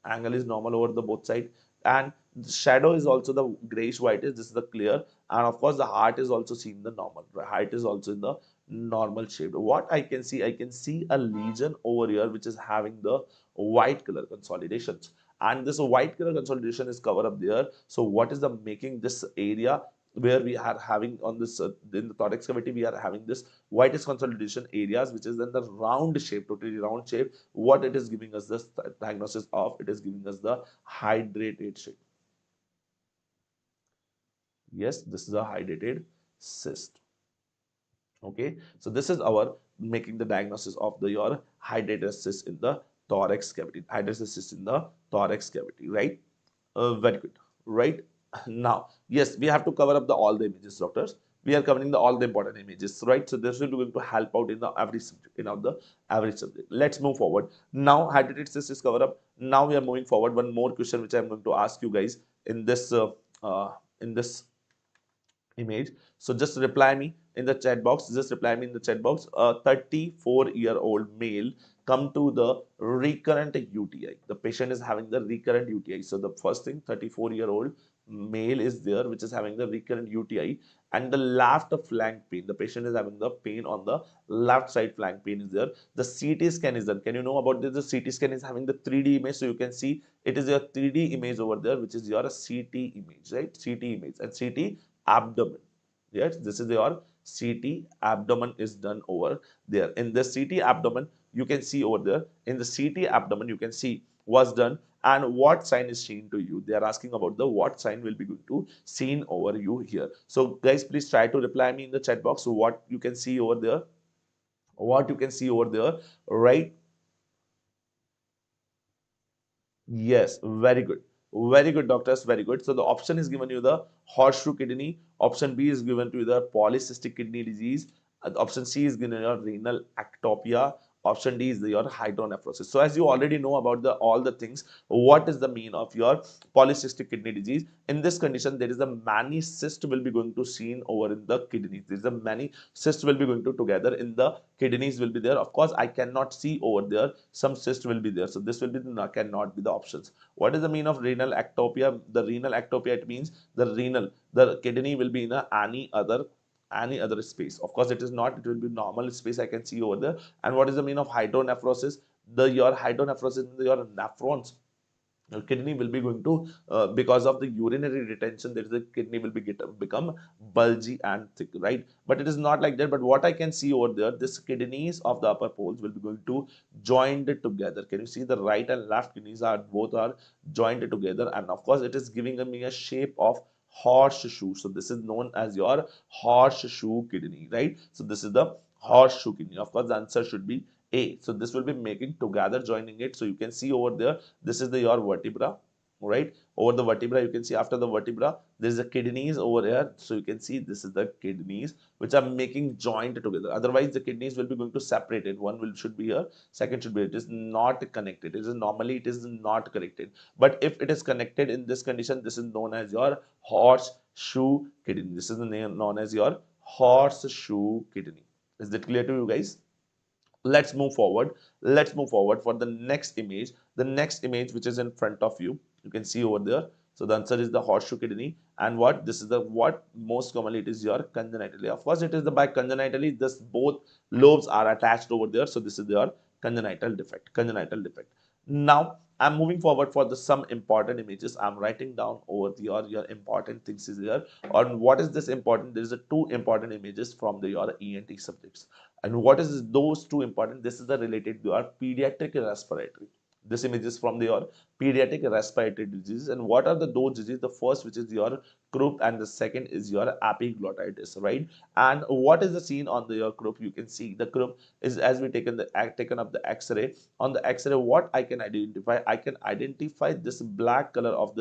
over the both side, and the shadow is also the grayish whitish. This is the clear, and of course the heart is also seen the normal. The heart is also in the normal shape. What I can see, I can see a lesion over here which is having the white color consolidations, and this white color consolidation is covered up there. So what is the making this area where we are having on this in the thorax cavity, we are having this whitish consolidation areas which is in the round shape, totally round shape. What it is giving us this diagnosis of, it is giving us the hydrated shape. Yes, this is a hydrated cyst. Okay, so this is our making the diagnosis of the your hydrated cyst in the thorax cavity. Hydrated cyst in the thorax cavity, right? Very good, right? Now, yes, we have to cover up the all the images, doctors. We are covering the all the important images, right? So this will be going to help out in the every subject, in of the every subject. Let's move forward. Now, hydrated cyst is covered up. Now we are moving forward. One more question which I am going to ask you guys in this image. So just reply me in the chat box. Just reply me in the chat box. A 34-year-old male come to the recurrent UTI. The patient is having the recurrent UTI. So the first thing, 34-year-old male is there, which is having the recurrent UTI, and the left flank pain. The patient is having the pain on the left side flank pain is there. The CT scan is done. Can you know about this? The CT scan is having the 3D image, so you can see it is your 3D image over there, which is your CT image, right? CT image and CT abdomen. Yes, this is your CT abdomen is done over there. In the CT abdomen, you can see over there. In the CT abdomen, you can see what's done and what sign is seen to you. They are asking about the what sign will be going to seen over you here. So guys, please try to reply me in the chat box. So what you can see over there, what you can see over there, right? Yes, very good. Very good, doctors. Very good. So the option is given you the horseshoe kidney. Option B is given to you the polycystic kidney disease. Option C is given your renal ectopia. Option D is your hydronephrosis. So as you already know about the all the things, what is the mean of your polycystic kidney disease? In this condition, there is a many cyst will be going to seen over in the kidneys. There is a many cyst will be going to together in the kidneys will be there. Of course, I cannot see over there. Some cyst will be there. So this will be the cannot be the options. What is the mean of renal ectopia? The renal ectopia, it means the kidney will be in any other space. Of course, it is not, it will be normal space I can see over there. And what is the mean of hydronephrosis? Your hydronephrosis, your nephrons, your kidney will be going to because of the urinary retention, there is a kidney will be become bulgy and thick, right? But it is not like that. But what I can see over there, this kidneys of the upper poles will be going to joined together. Can you see the right and left kidneys are both are joined together, and of course it is giving me a shape of horseshoe. So this is known as your horseshoe kidney, right? So this is the horseshoe kidney. Of course the answer should be A. So this will be making together, joining it. So you can see over there, this is the your vertebra, right? Over the vertebra, you can see after the vertebra, there is a kidneys over here. So you can see this is the kidneys which are making joint together. Otherwise, the kidneys will be going to separate it. One will should be here, second should be here. It is not connected. It is normally it is not connected. But if it is connected in this condition, this is known as your horseshoe kidney. This is the name known as your horseshoe kidney. Is that clear to you guys? Let's move forward for the next image. The next image which is in front of you, you can see over there. So the answer is the horseshoe kidney. And what this is the what most commonly it is your congenitally. Of course it is the by congenitally, this both lobes are attached over there. So this is your congenital defect. Now I'm moving forward for the some important images. I'm writing down over the your important things is here. On what is this important? There is a two important images from the your ENT subjects. And what is those two important? This is the related to your pediatric respiratory. This image is from your pediatric respiratory disease. And what are the those diseases? The first, which is your croup, and the second is your epiglottitis, right? And what is the scene on the your croup? You can see the croup is as we taken up the X-ray. On the X-ray, what I can identify? I can identify this black color of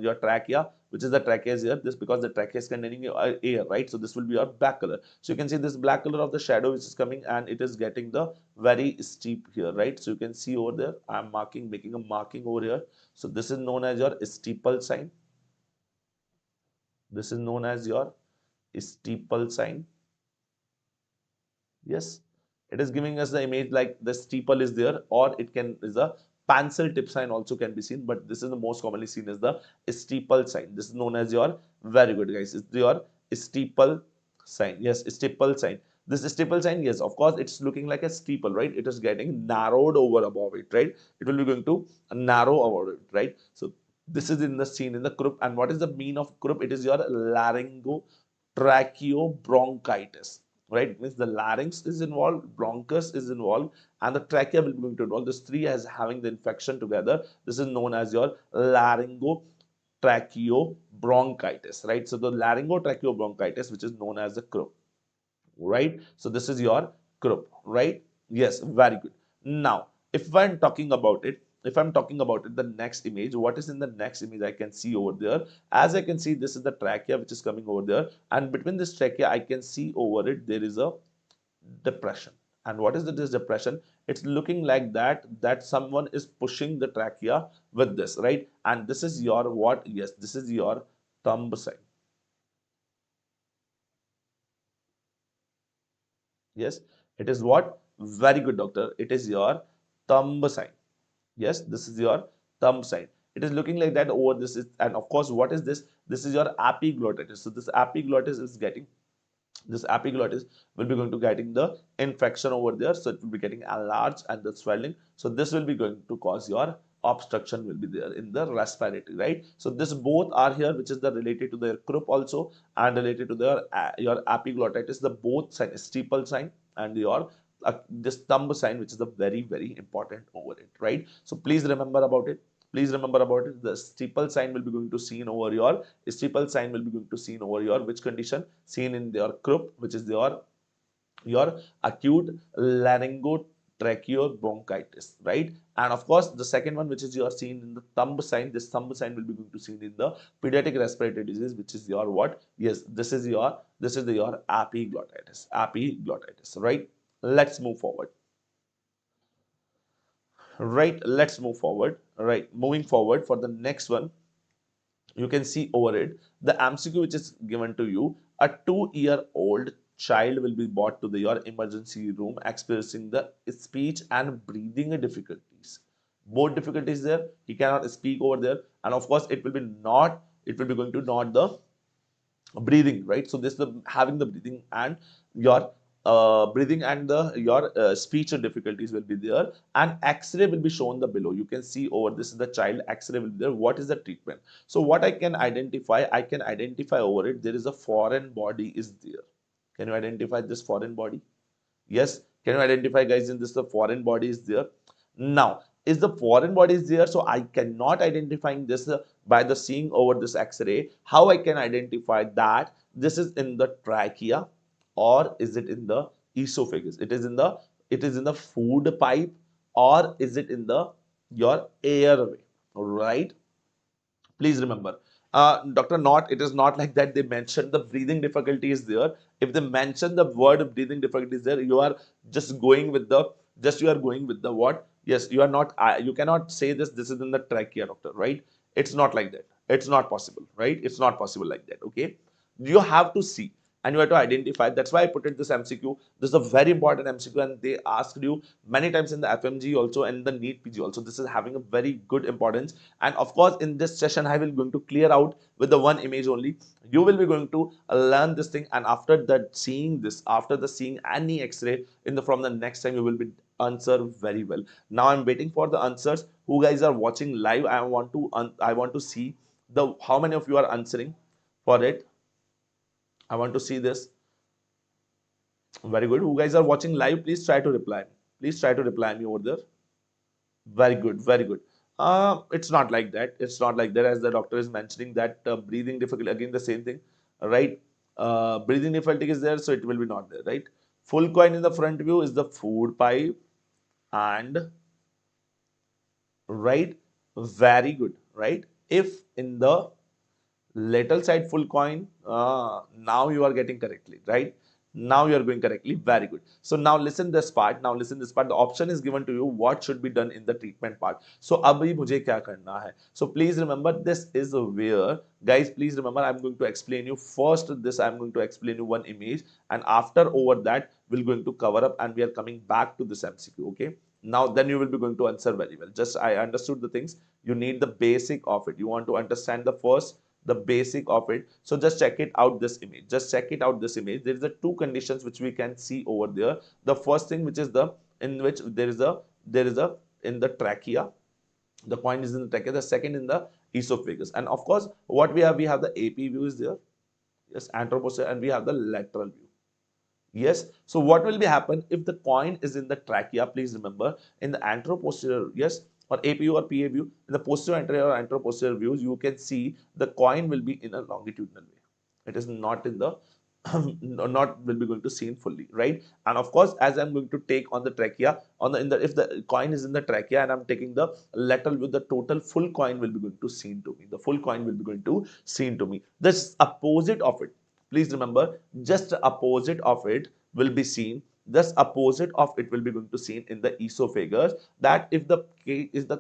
your trachea, which is the trachea is here. This because the trachea is containing air, right? So this will be your black color. So you can see this black color of the shadow which is coming, and it is getting the very steep here, right? So you can see over there, I'm making a marking over here. So this is known as your steeple sign. This is known as your steeple sign. Yes, it is giving us the image like the steeple is there, or it can is a pencil tip sign also can be seen, but this is the most commonly seen as the steeple sign. This is known as your very good guys. It's your steeple sign. Yes, steeple sign. This steeple sign, yes, of course, it's looking like a steeple, right? It is getting narrowed over above it, right? It will be going to narrow over it, right? So this is in the scene in the croup. And what is the mean of croup? It is your laryngotracheobronchitis, right? It means the larynx is involved, bronchus is involved, and the trachea will be going to involve. This three as having the infection together. This is known as your laryngotracheobronchitis, right? So the laryngotracheobronchitis, which is known as the croup, right? So this is your croup, right? Yes, very good. Now, if I'm talking about it, the next image, what is in the next image I can see over there? As I can see, this is the trachea which is coming over there, and between this trachea, I can see over it there is a depression. And what is this depression? It's looking like that someone is pushing the trachea with this, right? And this is your what? Yes, this is your thumb sign. Yes, It is what? Very good, doctor. It is your thumb sign. Yes, this is your thumb sign. It is looking like that over this is, and of course, what is this? This is your epiglottis. So this epiglottis is getting, this epiglottis will be going to getting the infection over there, so it will be getting enlarged and the swelling, so this will be going to cause your obstruction will be there in the respiratory, right? So this both are here, which is the related to the croup also and related to the your epiglottitis, the both sign, steeple sign and your this thumb sign, which is the very important over it, right? So please remember about it. Please remember about it. The steeple sign will be going to seen over your steeple sign will be going to seen over your which condition? Seen in your croup, which is your acute laryngotracheobronchitis, right? And of course, the second one, which is you are seen in the thumb sign, this thumb sign will be going to seen in the pediatric respiratory disease, which is your what? Yes, this is your epiglottitis, right? Let's move forward. Right, let's move forward. Right, moving forward for the next one, you can see over it the MCQ which is given to you. A 2-year-old child will be brought to your emergency room experiencing the speech and breathing difficulties. Both difficulties there. He cannot speak over there, and of course it will be not. It will be going to not the breathing, right? So this is the having the breathing and your breathing and the your speech difficulties will be there, and x-ray will be shown the below. You can see over this is the child, x-ray will be there. What is the treatment? So what I can identify, I can identify over it there is a foreign body is there. Can you identify this foreign body? Yes, can you identify, guys, in this the foreign body is there? Now, is the foreign body is there, so I cannot identifying this by the seeing over this X-ray. How I can identify that this is in the trachea or is it in the esophagus? It is in the food pipe or is it in the your airway, right? Please remember, Dr. Not, it is not like that they mentioned the breathing difficulty is there. If they mention the word of breathing difficulty is there, you are just going with the, just you are going with the what? Yes, you are not, you cannot say this is in the trachea, doctor, right? It's not like that. It's not possible, right? It's not possible like that, okay? You have to see and you have to identify. That's why I put it this MCQ. This is a very important MCQ, and they asked you many times in the FMG also and the NEET PG also. This is having a very good importance. And of course, in this session, I will going to clear out with the one image only. You will be going to learn this thing, and after that, seeing this, after the seeing any X-ray in the from the next time, you will be answer very well. Now I'm waiting for the answers. Who guys are watching live? I want to see the how many of you are answering for it. I want to see this. Very good. Who guys are watching live, please try to reply me. Please try to reply me over there. Very good. Very good. It's not like that. It's not like that. As the doctor is mentioning that breathing difficulty, again, the same thing, right? Breathing difficulty is there, so it will be not there, right? Full coin in the front view is the food pipe and right. Very good, right? If in the lateral side full coin, now you are getting correctly, right? Now you are going correctly. Very good. So now listen this part. Now listen this part. The option is given to you what should be done in the treatment part. So abhi mujhe kya karna hai? So please remember, this is where, guys, please remember, I'm going to explain you first this. I'm going to explain you one image, and after over that we're going to cover up and we are coming back to this MCQ. Okay. Now then you will be going to answer very well. Just I understood the things. You need the basic of it. You want to understand the basic of it. So just check it out this image. Just check it out this image. There is the two conditions which we can see over there. The first thing, which is the in which there is a in the trachea. The point is in the trachea. The second in the esophagus. And of course, what we have the AP view is there. Yes, anteroposterior, and we have the lateral view. Yes. So what will be happen if the coin is in the trachea? Please remember, in the anteroposterior, yes, or APU or PA view, in the posterior anterior or anteroposterior views, you can see the coin will be in a longitudinal way. It is not in the not will be going to seen fully, right? And of course, as I'm going to take on the trachea, on the in the if the coin is in the trachea and I'm taking the lateral view, the total full coin will be going to seen to me. The full coin will be going to seen to me. This opposite of it. Please remember, just opposite of it will be seen. Thus, opposite of it will be going to seen in the esophagus. That if the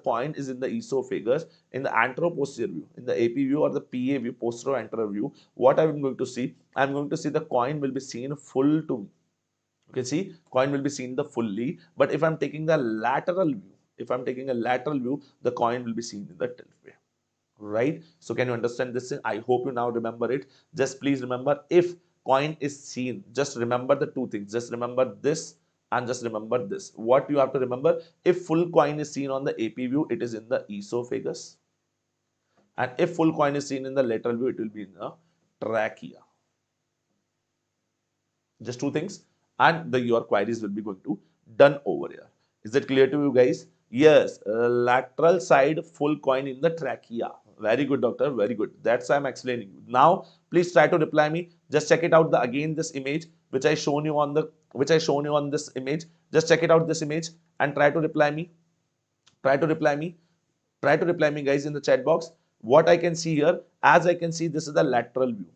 coin is in the esophagus, in the anteroposterior view, in the AP view or the PA view, posterior anterior view, what I'm going to see? I'm going to see the coin will be seen full to me. You can see coin will be seen the fully, but if I'm taking the lateral view, the coin will be seen in the tilt way, right? So can you understand this thing? I hope you now remember it. Just please remember, if coin is seen, just remember the two things. Just remember this and just remember this. What you have to remember, if full coin is seen on the AP view, it is in the esophagus. And if full coin is seen in the lateral view, it will be in the trachea. Just two things, and your queries will be going to done over here. Is it clear to you guys? Yes, lateral side full coin in the trachea. Very good, doctor, very good. That's why I'm explaining you. Now please try to reply me. Just check it out, the again this image which I shown you on the this image. Just check it out, this image, and try to reply me. Try to reply me. Try to reply me, guys, in the chat box. What I can see here, as I can see, this is the lateral view.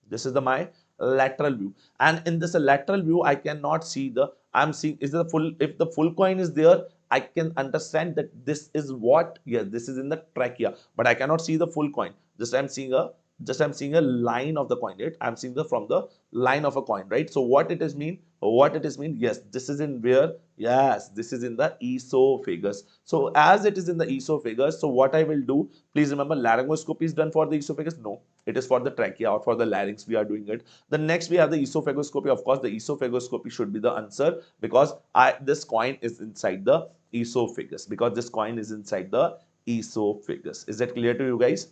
This is the my lateral view, and in this lateral view I cannot see the, I'm seeing is the full, if the full coin is there, I can understand that this is what, yes, this is in the trachea, but I cannot see the full coin. I'm seeing a line of the coin, right? I'm seeing the from the line of a coin, right? So what it is mean, yes, this is in where, yes, this is in the esophagus. So as it is in the esophagus, so what I will do, please remember, laryngoscopy is done for the esophagus. No, it is for the trachea or for the larynx we are doing it. The next we have the esophagoscopy. Of course the esophagoscopy should be the answer, because this coin is inside the esophagus, because this coin is inside the esophagus. Is that clear to you guys?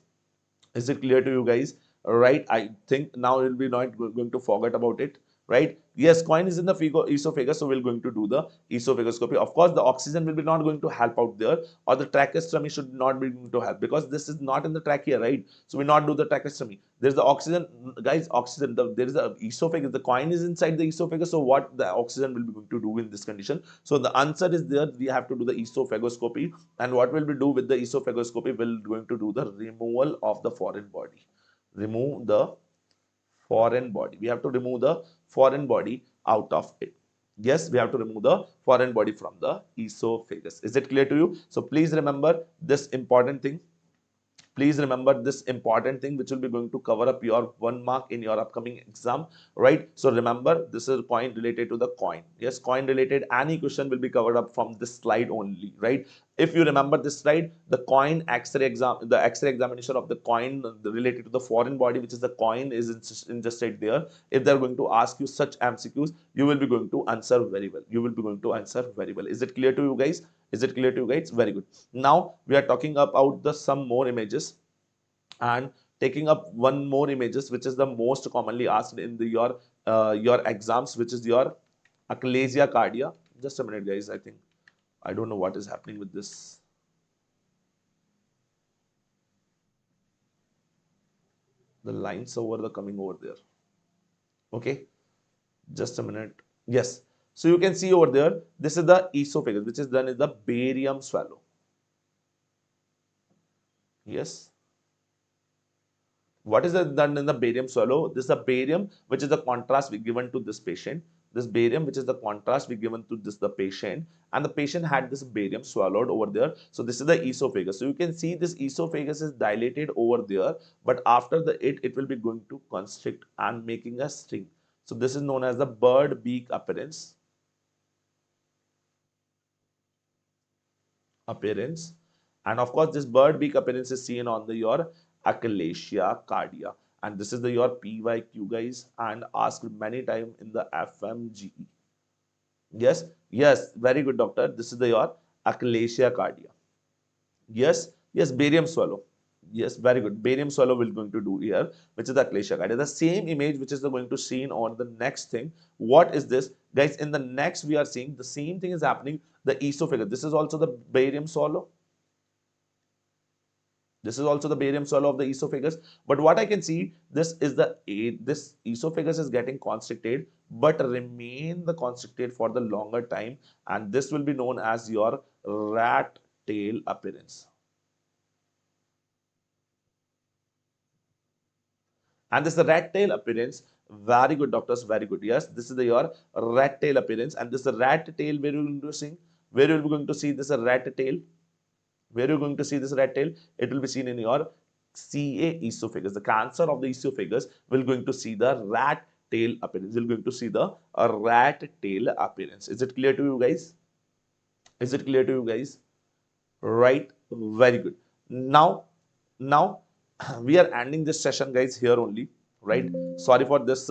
Is it clear to you guys? Right, I think now we'll be not going to forget about it, right? Yes, coin is in the esophagus, so we're going to do the esophagoscopy. Of course the oxygen will be not going to help out there, or the tracheostomy should not be going to help, because this is not in the trachea, right? So we not do the tracheostomy. There's the oxygen, guys, oxygen, there is a esophagus, the coin is inside the esophagus, so what the oxygen will be going to do in this condition? So the answer is there, we have to do the esophagoscopy. And what will we do with the esophagoscopy? We're going to do the removal of the foreign body. Remove the foreign body. We have to remove the foreign body out of it. Yes, we have to remove the foreign body from the esophagus. Is it clear to you? So please remember this important thing. Please remember this important thing, which will be going to cover up your 1 mark in your upcoming exam, right? So remember, this is a coin related to the coin. Yes, coin related, any question will be covered up from this slide only, right? If you remember this slide, the coin X-ray exam, the X-ray examination of the coin related to the foreign body, which is the coin, is just there. If they're going to ask you such MCQs, you will be going to answer very well. You will be going to answer very well. Is it clear to you guys? Is it clear to you guys? Very good. Now we are talking about the some more images and taking up one more images, which is the most commonly asked in the your exams, which is your achalasia cardia. Just a minute, guys. I don't know what is happening with this. The lines over the coming over there. Okay, just a minute. Yes. So you can see over there, this is the esophagus, which is done in the barium swallow. Yes. What is done in the barium swallow? This is the barium, which is the contrast we given to this patient. This barium, which is the contrast we given to the patient, and the patient had this barium swallowed over there. So this is the esophagus. So you can see this esophagus is dilated over there, but after it will be going to constrict and making a string. So this is known as the bird beak appearance. And of course this bird beak appearance is seen on your achalasia cardia, and this is your PYQ, guys, and asked many times in the FMGE. Yes, very good, doctor. This is your achalasia cardia. Yes, barium swallow. Yes, very good. Barium swallow we're going to do here, which is the achalasia cardia. The same image which is going to seen on the next thing. What is this, guys? In the next we are seeing the same thing is happening. The esophagus. This is also the barium swallow. This is also the barium swallow of the esophagus. But what I can see, this esophagus is getting constricted, but remain the constricted for the longer time, and this will be known as your rat tail appearance. And this is the rat tail appearance. Very good, doctors. Very good. Yes, this is your rat tail appearance, and this is the rat tail. Where you going to see? Where you going to see this rat tail? Where are you going to see this rat tail? It will be seen in your CA esophagus. The cancer of the esophagus will going to see the rat tail appearance. You're going to see the rat tail appearance. Is it clear to you guys? Is it clear to you guys? Right, very good. Now we are ending this session, guys, here only, right? Sorry for this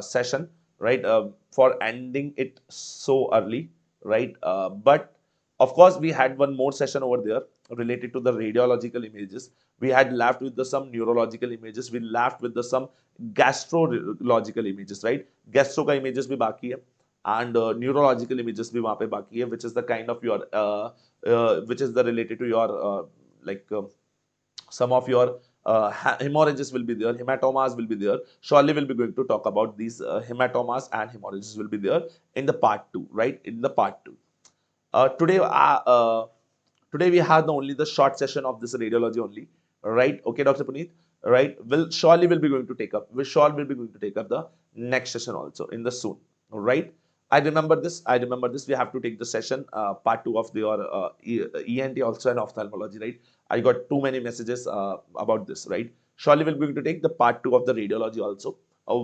session, right? For ending it so early, right? But of course we had one more session over there related to the radiological images. We had left with the some neurological images, we left with the some gastrological images, right? Gastro का images भी बाकी है and neurological images भी वहाँ पे बाकी है, which is the kind of your which is the related to your like some of your hemorrhages will be there, hematomas will be there. Surely we'll be going to talk about these hematomas and hemorrhages will be there in the part 2, right? In the part 2. Today we have only the short session of this radiology only, right? Okay, Dr. Puneet, right? We'll be going to take up. We surely will be going to take up the next session also in the soon, right? I remember this. I remember this. We have to take the session part 2 of your ENT also and ophthalmology, right? I got too many messages about this, right? Surely we'll be going to take the part 2 of the radiology also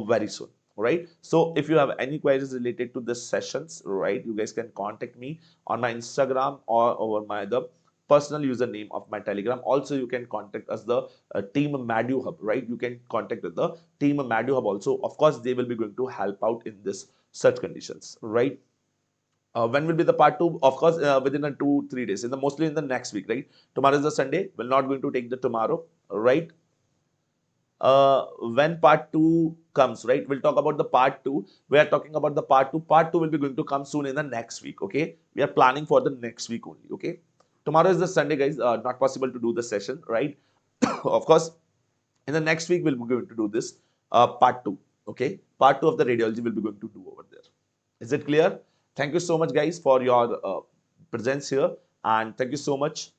very soon, right? So if you have any queries related to this sessions, right, you guys can contact me on my Instagram or over my the personal username of my Telegram. Also, you can contact us the team Meduhub, right? You can contact the team Meduhub also. Of course, they will be going to help out in this such conditions, right? When will be the part 2? Of course, within a 2-3 days, in the mostly in the next week, right? Tomorrow is the Sunday. We're not going to take the tomorrow, right? When part 2 comes, right? We'll talk about the part 2. We are talking about the part 2. Part 2 will be going to come soon in the next week, okay? We are planning for the next week only, okay? Tomorrow is the Sunday, guys. Not possible to do the session, right? Of course, in the next week, we'll be going to do this part 2, okay? Part 2 of the radiology will be going to do over there. Is it clear? Thank you so much, guys, for your presence here. And thank you so much,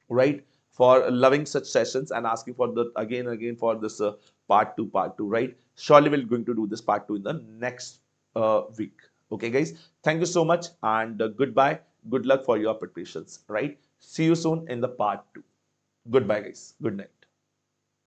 right, for loving such sessions and asking for the again and again for this part 2, right? Surely we're going to do this part 2 in the next week. Okay, guys, thank you so much and goodbye. Good luck for your preparations, right? See you soon in the part 2. Goodbye, guys. Good night.